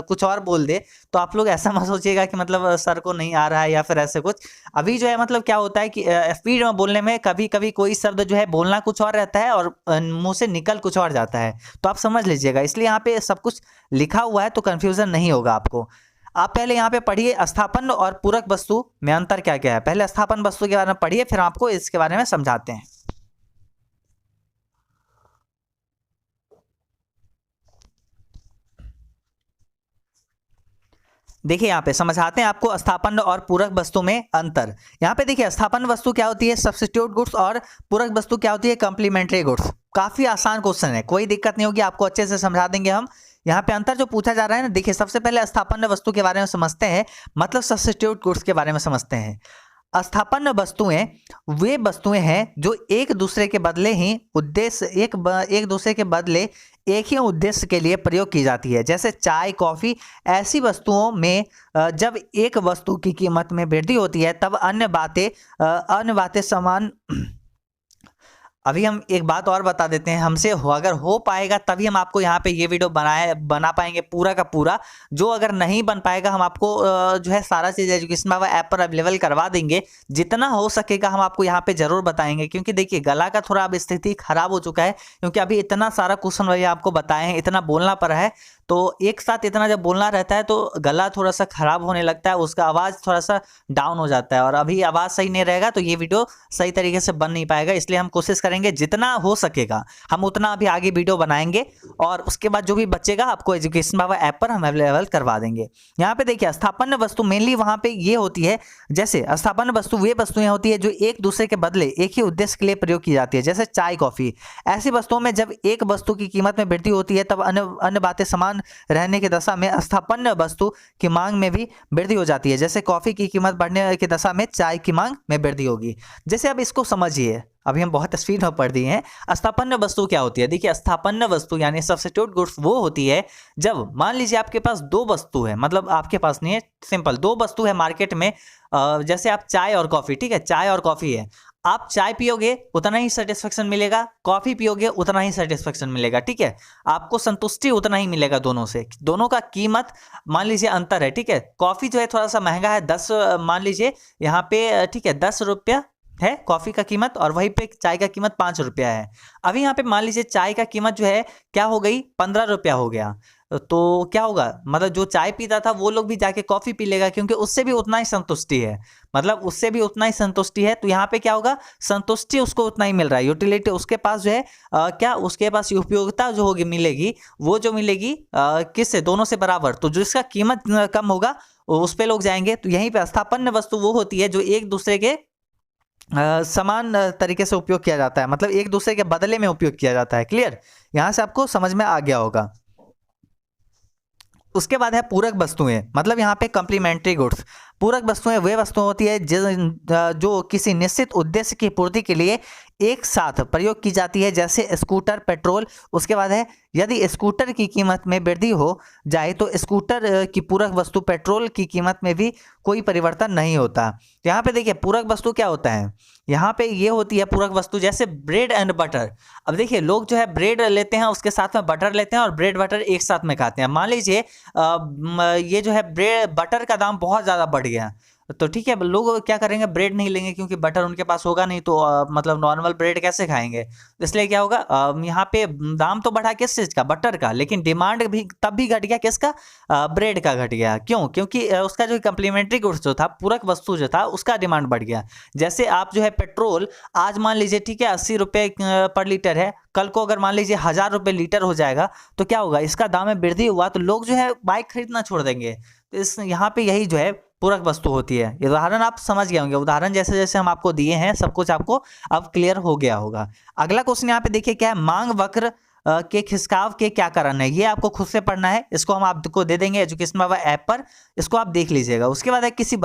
कुछ और बोल दे, तो आप लोग ऐसा मत सोचिएगा कि मतलब सर को नहीं आ रहा है या फिर ऐसे कुछ। अभी जो है मतलब क्या होता है कि स्पीड में बोलने में कभी कभी कोई शब्द जो है बोलना कुछ और रहता है और मुंह से निकल कुछ और जाता है, तो आप समझ लीजिएगा। इसलिए यहाँ पे सब कुछ लिखा हुआ है तो कन्फ्यूज़न नहीं होगा आपको। आप पहले यहाँ पे पढ़िए स्थापन और पूरक वस्तु में अंतर क्या क्या है। पहले स्थापन वस्तु के बारे में पढ़िए, फिर आपको इसके बारे में समझाते हैं। देखिए यहाँ पे समझाते हैं आपको स्थापन और पूरक वस्तु में अंतर। यहाँ पे देखिए स्थापन वस्तु क्या होती है, सब्स्टिट्यूट गुड्स, और पूरक वस्तु क्या होती है, कॉम्प्लीमेंट्री गुड्स। काफी आसान क्वेश्चन है, कोई दिक्कत नहीं होगी, आपको अच्छे से समझा देंगे हम। यहाँ पे अंतर जो पूछा जा रहा है ना, देखिए सबसे पहले स्थापन वस्तु के बारे में समझते हैं, मतलब सब्स्टिट्यूट गुड्स के बारे में समझते हैं। स्थापन वस्तुएं वे वस्तुएं हैं जो एक दूसरे के बदले ही उद्देश्य एक दूसरे के बदले एक ही उद्देश्य के लिए प्रयोग की जाती है, जैसे चाय, कॉफ़ी। ऐसी वस्तुओं में जब एक वस्तु की कीमत में वृद्धि होती है तब अन्य बातें समान। अभी हम एक बात और बता देते हैं, हमसे अगर हो पाएगा तभी हम आपको यहाँ पे ये वीडियो बना पाएंगे पूरा का पूरा। जो अगर नहीं बन पाएगा हम आपको जो है सारा चीज़ एजुकेशन बाबा ऐप पर अवेलेबल करवा देंगे। जितना हो सकेगा हम आपको यहाँ पे ज़रूर बताएंगे, क्योंकि देखिए गला का थोड़ा अब स्थिति खराब हो चुका है, क्योंकि अभी इतना सारा क्वेश्चन वही आपको बताए हैं, इतना बोलना पड़ा है, तो एक साथ इतना जब बोलना रहता है तो गला थोड़ा सा खराब होने लगता है, उसका आवाज़ थोड़ा सा डाउन हो जाता है, और अभी आवाज़ सही नहीं रहेगा तो ये वीडियो सही तरीके से बन नहीं पाएगा। इसलिए हम कोशिश करेंगे जितना हो सकेगा हम उतना अभी आगे वीडियो बनाएंगे, और उसके बाद जो भी बचेगा आपको एजुकेशन बाबा ऐप पर हम अवेलेबल करवा देंगे। यहाँ पे देखिए स्थापन वस्तु मेनली वहाँ पे ये होती है, जैसे स्थापन वस्तु वे वस्तुएं होती है जो एक दूसरे के बदले एक ही उद्देश्य के लिए प्रयोग की जाती है, जैसे चाय, कॉफ़ी। ऐसी वस्तुओं में जब एक वस्तु की कीमत में वृद्धि होती है तब अन्य बातें समान रहने की दशा में स्थापन वस्तु की मांग में भी वृद्धि हो जाती है, जैसे कॉफी की कीमत बढ़ने की दशा में चाय की मांग में वृद्धि होगी। जैसे अब इसको समझिए, अभी हम बहुत स्पीड में पढ़ दिए हैं। स्थापन वस्तु क्या होती है, देखिए स्थापन वस्तु यानी सब्स्टिट्यूट गुड्स वो होती है जब मान लीजिए आपके पास दो वस्तु है, मतलब आपके पास नहीं है, सिंपल दो वस्तु है मार्केट में, जैसे आप चाय और कॉफी, ठीक है, चाय और कॉफी है, आप चाय पियोगे उतना ही सेटिस्फेक्शन मिलेगा, कॉफी पियोगे उतना ही सेटिस्फेक्शन मिलेगा, ठीक है, आपको संतुष्टि उतना ही मिलेगा दोनों से। दोनों का कीमत मान लीजिए अंतर है, ठीक है, कॉफी जो है थोड़ा सा महंगा है, 10 मान लीजिए यहाँ पे, ठीक है, 10 रुपया है कॉफी का कीमत, और वहीं पे चाय का कीमत 5 रुपया है। अभी यहाँ पे मान लीजिए चाय का कीमत जो है क्या हो गई, 15 रुपया हो गया, तो क्या होगा, मतलब जो चाय पीता था वो लोग भी जाके कॉफी पी लेगा, क्योंकि उससे भी उतना ही संतुष्टि है, मतलब उससे भी उतना ही संतुष्टि है। तो यहाँ पे क्या होगा, संतुष्टि उसको उतना ही मिल रहा है, यूटिलिटी उसके पास जो है क्या उसके पास उपयोगिता जो होगी मिलेगी, वो जो मिलेगी किससे, दोनों से बराबर। तो जिसका कीमत कम होगा उस पे लोग जाएंगे। तो यहीं पे स्थापन वस्तु वो होती है जो एक दूसरे के समान तरीके से उपयोग किया जाता है, मतलब एक दूसरे के बदले में उपयोग किया जाता है। क्लियर, यहां से आपको समझ में आ गया होगा। उसके बाद है पूरक वस्तुएं, मतलब यहाँ पे कॉम्प्लीमेंट्री गुड्स। पूरक वस्तुएं वे वस्तुएं होती है जो किसी निश्चित उद्देश्य की पूर्ति के लिए एक साथ प्रयोग की जाती है, जैसे स्कूटर, पेट्रोल। उसके बाद है यदि स्कूटर की कीमत में वृद्धि हो जाए तो स्कूटर की पूरक वस्तु पेट्रोल की कीमत में भी कोई परिवर्तन नहीं होता। यहाँ पे देखिए पूरक वस्तु क्या होता है, यहाँ पे ये होती है पूरक वस्तु जैसे ब्रेड एंड बटर। अब देखिए लोग जो है ब्रेड लेते हैं उसके साथ में बटर लेते हैं और ब्रेड बटर एक साथ में खाते हैं। मान लीजिए ये जो है ब्रेड बटर का दाम बहुत ज़्यादा बढ़ गया तो ठीक है, लोग क्या करेंगे, ब्रेड नहीं लेंगे क्योंकि बटर उनके पास होगा नहीं, तो मतलब नॉर्मल ब्रेड कैसे खाएंगे। इसलिए क्या होगा, यहाँ पे दाम तो बढ़ा किस चीज़ का, बटर का, लेकिन डिमांड भी तब भी घट गया, किसका, ब्रेड का घट गया। क्यों? क्योंकि उसका जो कम्प्लीमेंट्री गुड्स जो था, पूरक वस्तु जो था, उसका डिमांड बढ़ गया। जैसे आप जो है पेट्रोल आज मान लीजिए ठीक है 80 रुपये पर लीटर है, कल को अगर मान लीजिए 1000 रुपये लीटर हो जाएगा तो क्या होगा, इसका दाम में वृद्धि हुआ तो लोग जो है बाइक खरीदना छोड़ देंगे। तो इस यहाँ पे यही जो है पूरक वस्तु होती है। ये उदाहरण आप समझ गए होंगे, उदाहरण जैसे जैसे हम आपको दिए हैं सब कुछ आपको अब क्लियर हो गया होगा। अगला क्वेश्चन यहाँ पे देखिए क्या है, मांग वक्र के खिसकाव के क्या कारण है, ये आपको खुद से पढ़ना है। इसको हम आपको दे देंगे एजुकेशन बाबा ऐप पर, इसको आप देख लीजिएगा। उसके बाद है किसी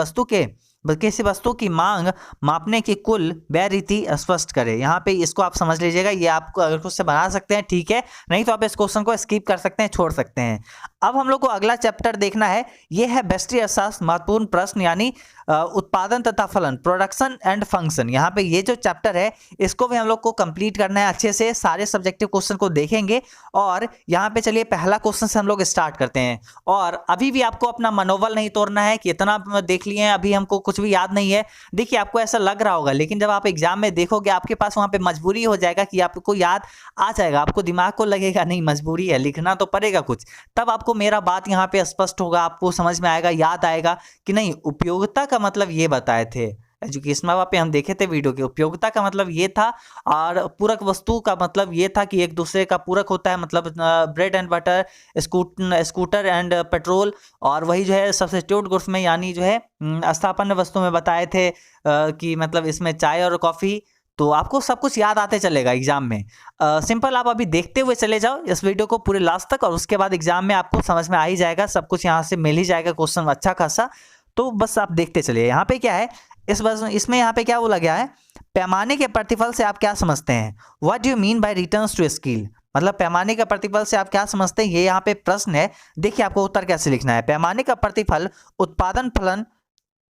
वस्तु की मांग मापने की कुल व्यय रीति स्पष्ट करे। यहाँ पे इसको आप समझ लीजिएगा, ये आपको अगर खुद से बना सकते हैं ठीक है, नहीं तो आप इस क्वेश्चन को स्किप कर सकते हैं, छोड़ सकते हैं। अब हम लोग को अगला चैप्टर देखना है, ये है व्यष्टि अर्थशास्त्र महत्वपूर्ण प्रश्न यानी उत्पादन तथा फलन, प्रोडक्शन एंड फंक्शन। यहाँ पे ये जो चैप्टर है इसको भी हम लोग को कंप्लीट करना है अच्छे से, सारे सब्जेक्टिव क्वेश्चन को देखेंगे। और यहाँ पे चलिए पहला क्वेश्चन से हम लोग स्टार्ट करते हैं। और अभी भी आपको अपना मनोबल नहीं तोड़ना है कि इतना देख लिए हैं अभी हमको कुछ भी याद नहीं है। देखिए आपको ऐसा लग रहा होगा, लेकिन जब आप एग्जाम में देखोगे आपके पास वहाँ पे मजबूरी हो जाएगा कि आपको याद आ जाएगा, आपको दिमाग को लगेगा नहीं मजबूरी है, लिखना तो पड़ेगा कुछ, तब आपको मेरा बात यहाँ पे स्पष्ट होगा, आपको समझ में आएगा, याद आएगा कि नहीं उपयोगिता का मतलब ये बताए थे एजुकेशन बाबा पे, हम देखे थे वीडियो की, उपयोगिता का मतलब ये था। और पूरक वस्तु का मतलब ये था कि एक दूसरे का पूरक होता है, मतलब bread and butter, scooter and petrol, और वही जो है सब्स्टिट्यूट गुड्स में यानी जो है स्थापन्न वस्तु में बताए थे कि मतलब इसमें चाय और कॉफ़ी। तो आपको सब कुछ याद आते चलेगा एग्जाम में। सिंपल आप अभी देखते हुए चले जाओ इस वीडियो को पूरे लास्ट तक, और उसके बाद एग्जाम में आपको समझ में आ ही जाएगा, सब कुछ यहाँ से मिल ही जाएगा क्वेश्चन अच्छा खासा। तो बस आप देखते चलिए। यहाँ पे क्या है, इसमें यहाँ पे क्या बोला गया है, पैमाने के प्रतिफल से आप क्या समझते हैं, what do you mean by returns to scale, मतलब पैमाने का प्रतिफल से आप क्या समझते हैं, ये यहाँ पे प्रश्न है। देखिए आपको उत्तर कैसे लिखना है। पैमाने का प्रतिफल उत्पादन फलन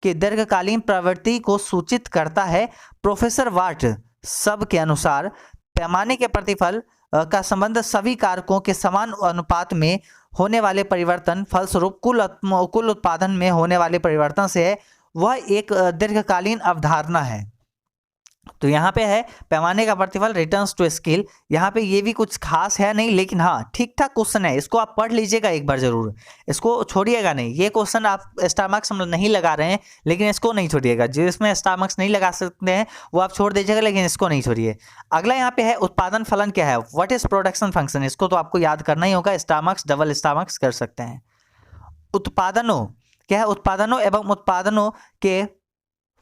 के दीर्घकालीन प्रवृत्ति को सूचित करता है। प्रोफेसर वाट सब के अनुसार पैमाने के प्रतिफल का संबंध सभी कारकों के समान अनुपात में होने वाले परिवर्तन फलस्वरूप कुल उत्पादन में होने वाले परिवर्तन से है। वह एक दीर्घकालीन अवधारणा है। तो यहाँ पे है पैमाने का प्रतिफल रिटर्न्स टू स्किल। यहाँ पे ये भी कुछ खास है नहीं, लेकिन हाँ ठीक ठाक क्वेश्चन है, इसको आप पढ़ लीजिएगा एक बार जरूर, इसको छोड़िएगा नहीं। ये क्वेश्चन आप स्टार मार्क्स हम नहीं लगा रहे हैं, लेकिन इसको नहीं छोड़िएगा। जिसमें स्टार मार्क्स नहीं लगा सकते हैं वो आप छोड़ दीजिएगा, लेकिन इसको नहीं छोड़िए। अगला यहाँ पे है उत्पादन फलन क्या है, व्हाट इज प्रोडक्शन फंक्शन, इसको तो आपको याद करना ही होगा, star marks double star marks कर सकते हैं। उत्पादनों क्या है, उत्पादनों एवं उत्पादनों के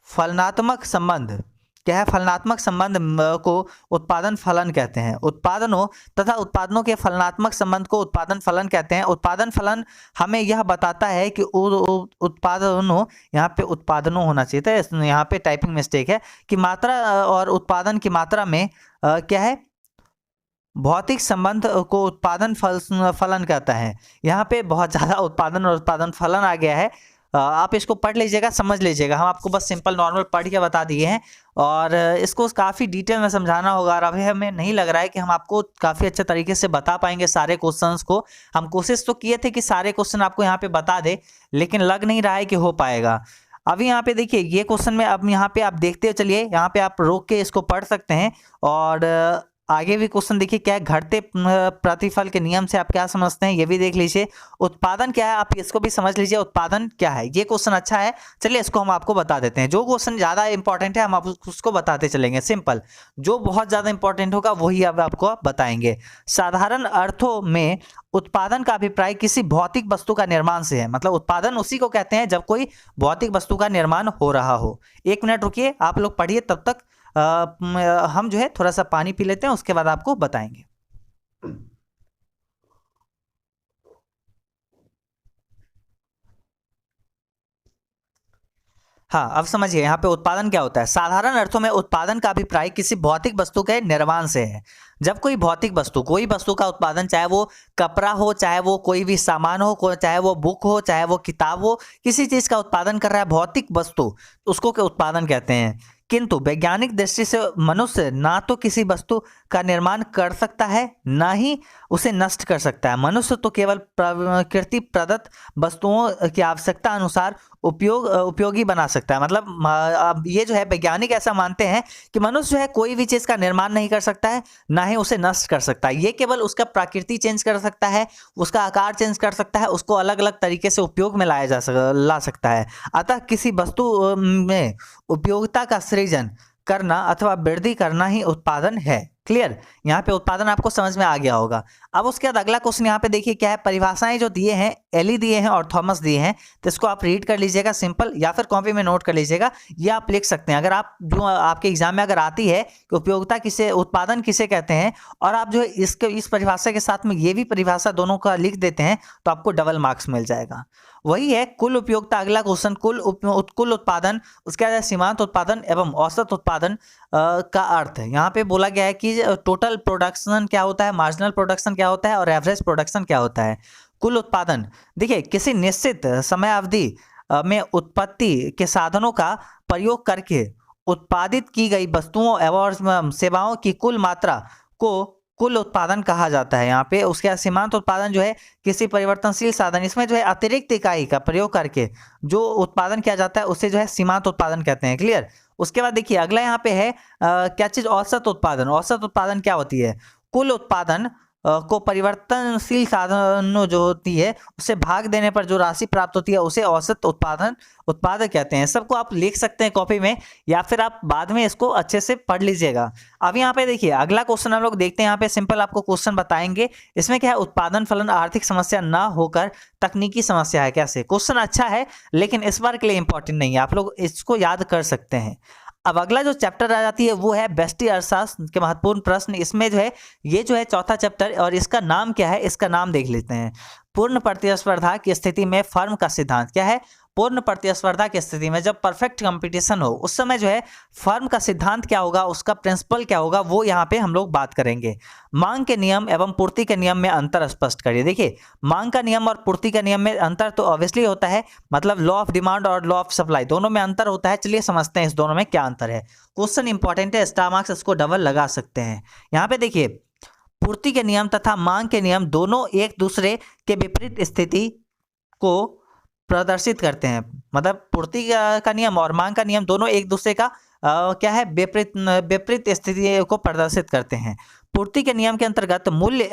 फलनात्मक संबंध क्या है, फलनात्मक संबंध को उत्पादन फलन कहते हैं। उत्पादनों तथा उत्पादनों के फलनात्मक संबंध को उत्पादन फलन कहते हैं। उत्पादन फलन हमें यह बताता है कि उत्पादनों, यहाँ पे उत्पादनों होना चाहिए था, यहाँ पे टाइपिंग मिस्टेक है, कि मात्रा और उत्पादन की मात्रा में क्या है, भौतिक संबंध को उत्पादन फलन कहता है। यहाँ पे बहुत ज़्यादा उत्पादन और उत्पादन फलन आ गया है, आप इसको पढ़ लीजिएगा, समझ लीजिएगा। हम आपको बस सिंपल नॉर्मल पढ़ के बता दिए हैं, और इसको काफ़ी डिटेल में समझाना होगा। और अभी हमें नहीं लग रहा है कि हम आपको काफ़ी अच्छे तरीके से बता पाएंगे सारे क्वेश्चंस को। हम कोशिश तो किए थे कि सारे क्वेश्चन आपको यहाँ पे बता दे, लेकिन लग नहीं रहा है कि हो पाएगा। अभी यहाँ पे देखिए ये क्वेश्चन में, अब यहाँ पे आप देखते चलिए, यहाँ पे आप रोक के इसको पढ़ सकते हैं। और आगे भी क्वेश्चन देखिए क्या है, घटते प्रतिफल के नियम से आप क्या समझते हैं, ये भी देख लीजिए। उत्पादन क्या है, आप इसको भी समझ लीजिए, उत्पादन क्या है। ये क्वेश्चन अच्छा है, चलिए इसको हम आपको बता देते हैं। जो क्वेश्चन ज़्यादा इंपॉर्टेंट है हम आप उसको बताते चलेंगे, सिंपल। जो बहुत ज़्यादा इंपॉर्टेंट होगा वही अब आपको बताएंगे। साधारण अर्थों में उत्पादन का अभिप्राय किसी भौतिक वस्तु का निर्माण से है, मतलब उत्पादन उसी को कहते हैं जब कोई भौतिक वस्तु का निर्माण हो रहा हो। एक मिनट रुकिए, आप लोग पढ़िए, तब तक हम जो है थोड़ा सा पानी पी लेते हैं, उसके बाद आपको बताएंगे। हाँ, अब समझिए यहाँ पे उत्पादन क्या होता है। साधारण अर्थों में उत्पादन का अभिप्राय किसी भौतिक वस्तु के निर्माण से है। जब कोई भौतिक वस्तु, कोई वस्तु का उत्पादन, चाहे वो कपड़ा हो, चाहे वो कोई भी सामान हो, चाहे वो बुक हो, चाहे वो किताब हो, किसी चीज का उत्पादन कर रहा है भौतिक वस्तु, उसको क्या उत्पादन कहते हैं। किंतु वैज्ञानिक दृष्टि से मनुष्य ना तो किसी वस्तु का निर्माण कर सकता है, ना ही उसे नष्ट कर सकता है। मनुष्य तो केवल प्रकृति प्रदत्त वस्तुओं की आवश्यकता अनुसार उपयोगी बना सकता है। मतलब अब ये जो है वैज्ञानिक ऐसा मानते हैं कि मनुष्य जो है कोई भी चीज का निर्माण नहीं कर सकता है, ना ही उसे नष्ट कर सकता है। ये केवल उसका प्रकृति चेंज कर सकता है, उसका आकार चेंज कर सकता है, उसको अलग अलग तरीके से उपयोग में ला सकता है। अतः किसी वस्तु में उपयोगिता का सृजन करना अथवा वृद्धि करना ही उत्पादन है। क्लियर, यहाँ पे उत्पादन आपको समझ में आ गया होगा। अब उसके बाद अगला क्वेश्चन यहाँ पे देखिए क्या है। परिभाषाएं जो दिए हैं, एली दिए हैं और थॉमस दिए हैं, तो इसको आप रीड कर लीजिएगा सिंपल, या फिर कॉपी में नोट कर लीजिएगा, या आप लिख सकते हैं। अगर आप जो आपके एग्जाम में अगर आती है कि उपयोगिता किसे, उत्पादन किसे कहते हैं, और आप जो है इस परिभाषा के साथ में ये भी परिभाषा दोनों का लिख देते हैं, तो आपको डबल मार्क्स मिल जाएगा। वही है कुल उपयोगिता। अगला क्वेश्चन, कुल उत्पादन, उसके बाद सीमांत उत्पादन एवं औसत उत्पादन का अर्थ है। यहाँ पे बोला गया है कि टोटल प्रोडक्शन क्या होता है, मार्जिनल प्रोडक्शन क्या होता है, और एवरेज प्रोडक्शन क्या होता है। कुल उत्पादन देखिए किसी निश्चित समय अवधि में उत्पत्ति के साधनों का प्रयोग करके उत्पादित की गई वस्तुओं एवं सेवाओं की कुल मात्रा को कुल उत्पादन कहा जाता है। यहाँ पे उसके बाद सीमांत उत्पादन जो है किसी परिवर्तनशील साधन, इसमें जो है अतिरिक्त इकाई का प्रयोग करके जो उत्पादन किया जाता है उसे जो है सीमांत उत्पादन कहते हैं। क्लियर। उसके बाद देखिए अगला यहाँ पे है क्या चीज, औसत उत्पादन। औसत उत्पादन क्या होती है, कुल उत्पादन को परिवर्तनशील साधनों जो होती है उससे भाग देने पर जो राशि प्राप्त होती है उसे औसत उत्पाद कहते हैं। सबको आप लिख सकते हैं कॉपी में, या फिर आप बाद में इसको अच्छे से पढ़ लीजिएगा। अब यहाँ पे देखिए अगला क्वेश्चन हम लोग देखते हैं। यहाँ पे सिंपल आपको क्वेश्चन बताएंगे। इसमें क्या है, उत्पादन फलन आर्थिक समस्या ना होकर तकनीकी समस्या है। कैसे, क्वेश्चन अच्छा है लेकिन इस बार के लिए इंपॉर्टेंट नहीं है, आप लोग इसको याद कर सकते हैं। अब अगला जो चैप्टर आ जाती है वो है व्यष्टि अर्थशास्त्र के महत्वपूर्ण प्रश्न। इसमें जो है ये जो है चौथा चैप्टर, और इसका नाम क्या है, इसका नाम देख लेते हैं। पूर्ण प्रतिस्पर्धा की स्थिति में फर्म का सिद्धांत क्या है। पूर्ण प्रतिस्पर्धा की स्थिति में जब परफेक्ट कंपटीशन हो उस समय जो है फर्म का सिद्धांत क्या होगा, उसका प्रिंसिपल क्या होगा, वो यहाँ पे हम लोग बात करेंगे। मांग के नियम एवं पूर्ति के नियम में अंतर स्पष्ट करिए। देखिए मांग का नियम और पूर्ति के नियम में अंतर तो ऑब्वियसली होता है, मतलब लॉ ऑफ डिमांड और लॉ ऑफ सप्लाई दोनों में अंतर होता है। चलिए समझते हैं इस दोनों में क्या अंतर है। क्वेश्चन इंपॉर्टेंट है, स्टार मार्क्स इसको डबल लगा सकते हैं। यहाँ पे देखिए पूर्ति के नियम तथा मांग के नियम दोनों एक दूसरे के विपरीत स्थिति को प्रदर्शित करते हैं। मतलब पूर्ति का नियम और मांग का नियम दोनों एक दूसरे का क्या है, विपरीत स्थिति को प्रदर्शित करते हैं। पूर्ति के नियम के अंतर्गत मूल्य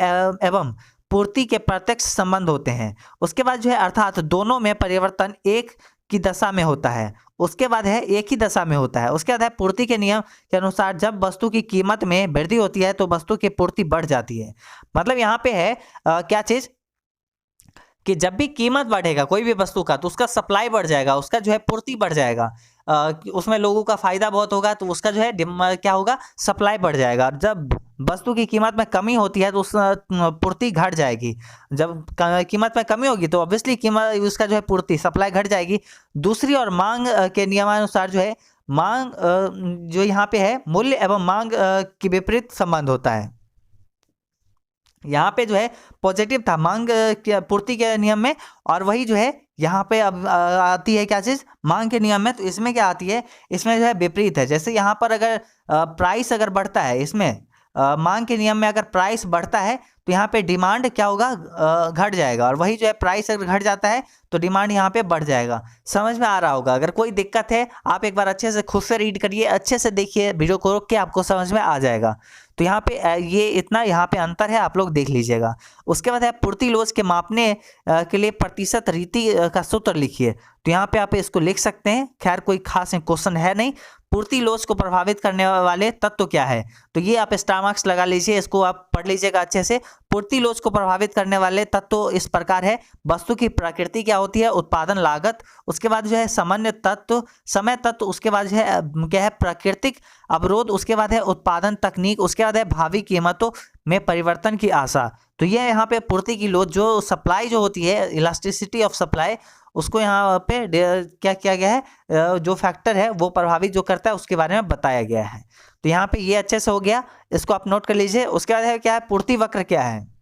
एवं पूर्ति के प्रत्यक्ष संबंध होते हैं। उसके बाद जो है अर्थात दोनों में परिवर्तन एक की दशा में होता है, उसके बाद है एक ही दशा में होता है। उसके बाद है पूर्ति के नियम के अनुसार जब वस्तु की कीमत में वृद्धि होती है तो वस्तु की पूर्ति बढ़ जाती है। मतलब यहाँ पे है क्या चीज कि जब भी कीमत बढ़ेगा कोई भी वस्तु का तो उसका सप्लाई बढ़ जाएगा, उसका जो है पूर्ति बढ़ जाएगा, उसमें लोगों का फायदा बहुत होगा तो उसका जो है क्या होगा, सप्लाई बढ़ जाएगा। जब वस्तु की कीमत में कमी होती है तो उस पूर्ति घट जाएगी। जब कीमत में कमी होगी तो ऑब्वियसली कीमत उसका जो है पूर्ति सप्लाई घट जाएगी। दूसरी और मांग के नियमानुसार जो है मांग जो यहाँ पे है मूल्य एवं मांग के विपरीत संबंध होता है। यहाँ पे जो है पॉजिटिव था मांग पूर्ति के नियम में, और वही जो है यहाँ पे अब आती है क्या चीज, मांग के नियम में। तो इसमें क्या आती है, इसमें जो है विपरीत है। जैसे यहाँ पर अगर प्राइस अगर बढ़ता है, इसमें मांग के नियम में अगर प्राइस बढ़ता है तो यहाँ पे डिमांड क्या होगा, घट जाएगा, और वही जो है प्राइस अगर घट जाता है तो डिमांड यहाँ पे बढ़ जाएगा। समझ में आ रहा होगा। अगर कोई दिक्कत है आप एक बार अच्छे से खुद से रीड करिए, अच्छे से देखिए वीडियो को रोक के, आपको समझ में आ जाएगा। तो यहाँ पे ये इतना यहाँ पे अंतर है, आप लोग देख लीजिएगा। उसके बाद है पूर्ति लोच के मापने के लिए प्रतिशत रीति का सूत्र लिखिए। तो यहाँ पे आप इसको लिख सकते हैं। खैर कोई खास क्वेश्चन है नहीं। पूर्ति लोच को प्रभावित करने वाले तत्व क्या है, तो ये आप स्टार मार्क्स लगा लीजिए, इसको आप पढ़ लीजिएगा अच्छे से। पूर्ति लोच को प्रभावित करने वाले तत्व इस प्रकार है। वस्तु की प्रकृति क्या होती है, उत्पादन लागत, उसके बाद जो है सामान्य तत्व, समय तत्व, उसके बाद जो है क्या है प्राकृतिक अवरोध, उसके बाद है उत्पादन तकनीक, उसके बाद है भावी कीमतों में परिवर्तन की आशा। तो ये यहाँ पे पूर्ति की लोच, जो सप्लाई जो होती है, इलास्टिसिटी ऑफ सप्लाई, उसको यहाँ पे क्या किया गया है, जो फैक्टर है वो प्रभावित जो करता है उसके बारे में बताया गया है। तो यहाँ पे ये अच्छे से हो गया, इसको आप नोट कर लीजिए। उसके बाद है क्या है, पूर्ति वक्र क्या है।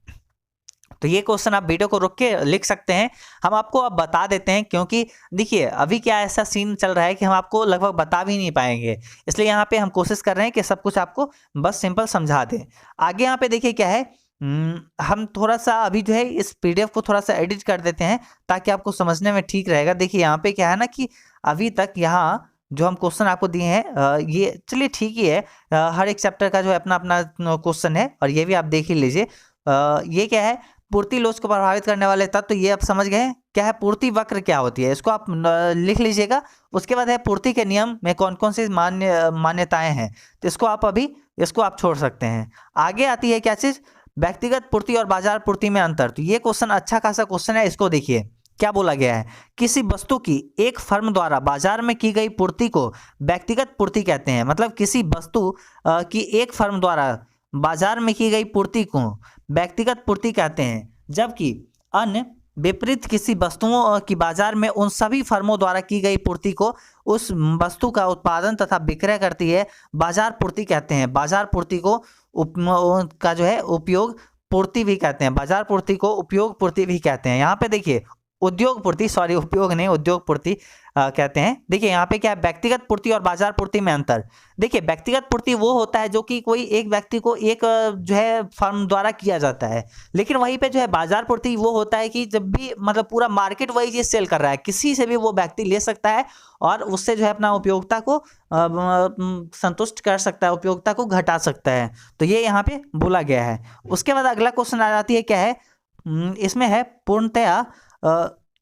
तो ये क्वेश्चन आप वीडियो को रोक के लिख सकते हैं, हम आपको अब बता देते हैं, क्योंकि देखिए अभी क्या ऐसा सीन चल रहा है कि हम आपको लगभग बता भी नहीं पाएंगे, इसलिए यहाँ पे हम कोशिश कर रहे हैं कि सब कुछ आपको बस सिंपल समझा दें। आगे यहाँ पे देखिए क्या है, हम थोड़ा सा अभी जो है इस पीडीएफ को थोड़ा सा एडिट कर देते हैं ताकि आपको समझने में ठीक रहेगा। देखिए यहाँ पे क्या है ना कि अभी तक यहाँ जो हम क्वेश्चन आपको दिए हैं ये चलिए ठीक ही है, हर एक चैप्टर का जो है अपना अपना क्वेश्चन है और ये भी आप देख ही लीजिए। ये क्या है, पूर्ति लोच को प्रभावित करने वाले तत्व, तो ये आप समझ गए क्या है, पूर्ति वक्र क्या होती है, इसको आप लिख लीजिएगा। उसके बाद है पूर्ति के नियम में कौन कौन सी मान्यताएं हैं, तो इसको आप अभी इसको आप छोड़ सकते हैं। आगे आती है क्या चीज, व्यक्तिगत पूर्ति और बाजार पूर्ति में अंतर। तो ये क्वेश्चन अच्छा खासा क्वेश्चन है, इसको देखिए क्या बोला गया है, किसी वस्तु की एक फर्म द्वारा बाजार में की गई पूर्ति को व्यक्तिगत पूर्ति कहते हैं। मतलब किसी वस्तु की एक फर्म द्वारा बाजार में की गई पूर्ति को व्यक्तिगत पूर्ति कहते हैं, जबकि अन्य विपरीत किसी वस्तुओं की बाजार में उन सभी फर्मों द्वारा की गई पूर्ति को उस वस्तु का उत्पादन तथा विक्रय करती है बाजार पूर्ति कहते हैं। बाजार पूर्ति को का जो है उपयोग पूर्ति भी कहते हैं, बाजार पूर्ति को उपयोग पूर्ति भी कहते हैं। यहाँ पे देखिए उद्योग पूर्ति, सॉरी उपयोग नहीं, उद्योग पूर्ति कहते हैं। देखिए यहाँ पे क्या है, व्यक्तिगत पूर्ति और बाजार पूर्ति में अंतर। देखिए व्यक्तिगत पूर्ति वो होता है जो कि कोई एक व्यक्ति को एक जो है फर्म द्वारा किया जाता है, लेकिन वहीं पे जो है बाजार पूर्ति वो होता है कि जब भी मतलब पूरा मार्केट वही चीज सेल कर रहा है, किसी से भी वो व्यक्ति ले सकता है और उससे जो है अपना उपयोगिता को संतुष्ट कर सकता है, उपयोगिता को घटा सकता है। तो ये यहाँ पे बोला गया है। उसके बाद अगला क्वेश्चन आ जाती है क्या है, इसमें है पूर्णतया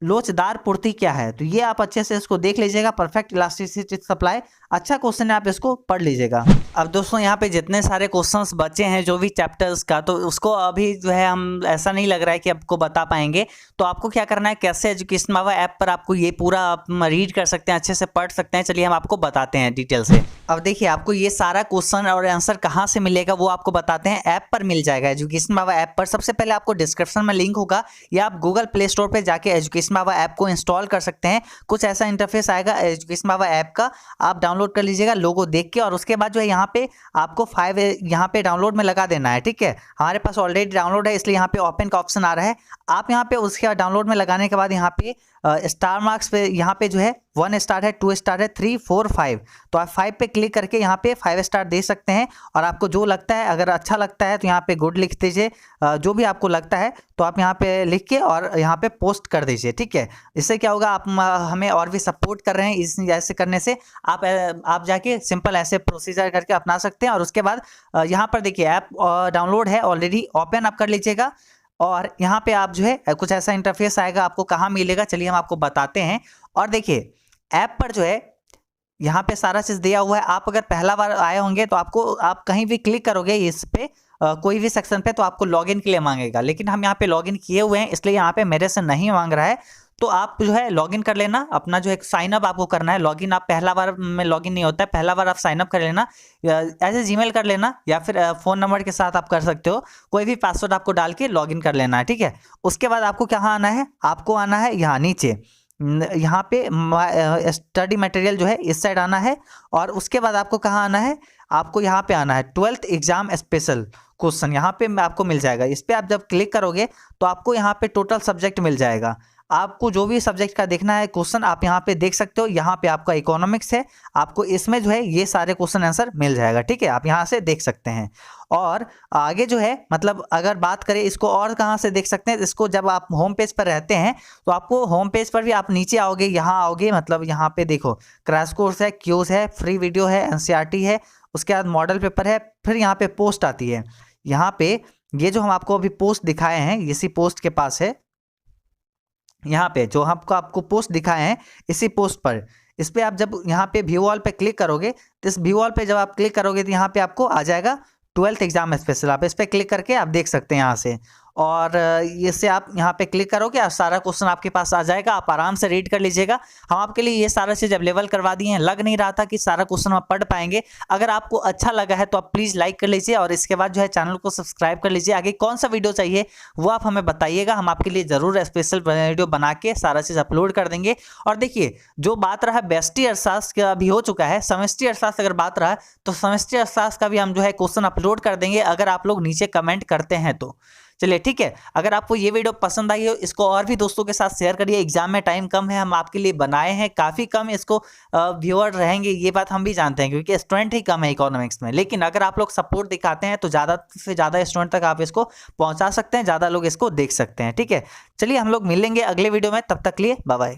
लोचदार पूर्ति क्या है। तो ये आप अच्छे से इसको देख लीजिएगा, परफेक्ट इलास्टिसिटी सप्लाई, अच्छा क्वेश्चन है, आप इसको पढ़ लीजिएगा। अब दोस्तों यहाँ पे जितने सारे क्वेश्चंस बचे हैं जो भी चैप्टर्स का, तो उसको अभी जो है हम ऐसा नहीं लग रहा है कि आपको बता पाएंगे। तो आपको क्या करना है, कैसे एजुकेशन मावा ऐप पर आपको ये पूरा आप रीड कर सकते हैं, अच्छे से पढ़ सकते हैं। चलिए हम आपको बताते हैं डिटेल से। अब देखिए आपको ये सारा क्वेश्चन और आंसर कहाँ से मिलेगा वो आपको बताते हैं, ऐप पर मिल जाएगा, एजुकेशन मावा ऐप पर। सबसे पहले आपको डिस्क्रिप्शन में लिंक होगा या आप गूगल प्ले स्टोर पर जाके एजुकेशन मावा ऐप को इंस्टॉल कर सकते हैं। कुछ ऐसा इंटरफेस आएगा एजुकेशन मावा ऐप का, आप डाउनलोड कर लीजिएगा लोगो देख के, और उसके बाद जो है यहाँ पे आपको 5 यहाँ पे डाउनलोड में लगा देना है। ठीक है, हमारे पास ऑलरेडी डाउनलोड है इसलिए यहाँ पे ओपन का ऑप्शन आ रहा है। आप यहाँ पे उसके डाउनलोड में लगाने के बाद यहाँ पे स्टार मार्क्स पे यहाँ पे जो है 1 स्टार है, 2 स्टार है, 3, 4, 5, तो आप 5 पे क्लिक करके यहाँ पे 5 स्टार दे सकते हैं। और आपको जो लगता है, अगर अच्छा लगता है तो यहाँ पे गुड लिख दीजिए, जो भी आपको लगता है तो आप यहाँ पे लिख के और यहाँ पे पोस्ट कर दीजिए। ठीक है, इससे क्या होगा, आप हमें और भी सपोर्ट कर रहे हैं, इस ऐसे करने से आप जाके सिंपल ऐसे प्रोसीजर करके अपना सकते हैं। और उसके बाद यहाँ पर देखिए ऐप डाउनलोड है ऑलरेडी, ओपन आप कर लीजिएगा और यहाँ पे आप जो है कुछ ऐसा इंटरफेस आएगा, आपको कहाँ मिलेगा चलिए हम आपको बताते हैं। और देखिए ऐप पर जो है यहाँ पे सारा चीज़ दिया हुआ है। आप अगर पहला बार आए होंगे तो आपको, आप कहीं भी क्लिक करोगे इस पे कोई भी सेक्शन पे तो आपको लॉगिन के लिए मांगेगा, लेकिन हम यहाँ पे लॉगिन किए हुए हैं इसलिए यहाँ पे मेरे से नहीं मांग रहा है। तो आप जो है लॉगिन कर लेना, अपना जो एक साइन अप आपको करना है। लॉगिन आप पहला बार में लॉगिन नहीं होता है, पहला बार आप साइन अप कर लेना, ऐसे जीमेल कर लेना या फिर फ़ोन नंबर के साथ आप कर सकते हो, कोई भी पासवर्ड आपको डाल के लॉगिन कर लेना है। ठीक है, उसके बाद आपको कहाँ आना है, आपको आना है यहाँ नीचे, यहाँ पे स्टडी मटेरियल जो है इस साइड आना है। और उसके बाद आपको कहाँ आना है, आपको यहाँ पे आना है 12th एग्जाम स्पेशल क्वेश्चन, यहाँ पे आपको मिल जाएगा। इस पर आप जब क्लिक करोगे तो आपको यहाँ पे टोटल सब्जेक्ट मिल जाएगा। आपको जो भी सब्जेक्ट का देखना है क्वेश्चन आप यहाँ पे देख सकते हो। यहाँ पे आपका इकोनॉमिक्स है, आपको इसमें जो है ये सारे क्वेश्चन आंसर मिल जाएगा। ठीक है, आप यहाँ से देख सकते हैं। और आगे जो है मतलब अगर बात करें इसको और कहाँ से देख सकते हैं, इसको जब आप होम पेज पर रहते हैं तो आपको होम पेज पर भी आप नीचे आओगे, यहाँ आओगे, मतलब यहाँ पे देखो क्रैश कोर्स है, क्यूज है, फ्री वीडियो है, एनसीईआरटी है, उसके बाद मॉडल पेपर है, फिर यहाँ पे पोस्ट आती है। यहाँ पे ये जो हम आपको अभी पोस्ट दिखाए हैं इसी पोस्ट के पास है, यहाँ पे जो आपको पोस्ट दिखाए हैं इसी पोस्ट पर, इस पर आप जब यहाँ पे व्यू ऑल पे क्लिक करोगे तो इस व्यू ऑल पे जब आप क्लिक करोगे तो यहाँ पे आपको आ जाएगा 12th एग्जाम स्पेशल। आप इस पर क्लिक करके आप देख सकते हैं यहाँ से। और इससे आप यहाँ पे क्लिक करोगे और सारा क्वेश्चन आपके पास आ जाएगा, आप आराम से रीड कर लीजिएगा। हम आपके लिए ये सारा चीज़ अवेलेबल करवा दिए हैं। लग नहीं रहा था कि सारा क्वेश्चन आप पढ़ पाएंगे। अगर आपको अच्छा लगा है तो आप प्लीज़ लाइक कर लीजिए और इसके बाद जो है चैनल को सब्सक्राइब कर लीजिए। आगे कौन सा वीडियो चाहिए वो आप हमें बताइएगा, हम आपके लिए ज़रूर स्पेशल वीडियो बना के सारा चीज़ अपलोड कर देंगे। और देखिए, जो बात रहा बेस्टी अर्थशास्त्र का भी हो चुका है, समष्टि अर्थशास्त्र अगर बात रहा तो समष्टि अर्थशास्त्र का भी हम जो है क्वेश्चन अपलोड कर देंगे अगर आप लोग नीचे कमेंट करते हैं तो। चलिए ठीक है, अगर आपको ये वीडियो पसंद आई हो इसको और भी दोस्तों के साथ शेयर करिए। एग्जाम में टाइम कम है, हम आपके लिए बनाए हैं, काफ़ी कम इसको व्यूअर रहेंगे, ये बात हम भी जानते हैं क्योंकि स्टूडेंट ही कम है इकोनॉमिक्स में। लेकिन अगर आप लोग सपोर्ट दिखाते हैं तो ज़्यादा से ज़्यादा स्टूडेंट तक आप इसको पहुँचा सकते हैं, ज़्यादा लोग इसको देख सकते हैं। ठीक है, चलिए हम लोग मिलेंगे अगले वीडियो में, तब तक लिए बाय बाय।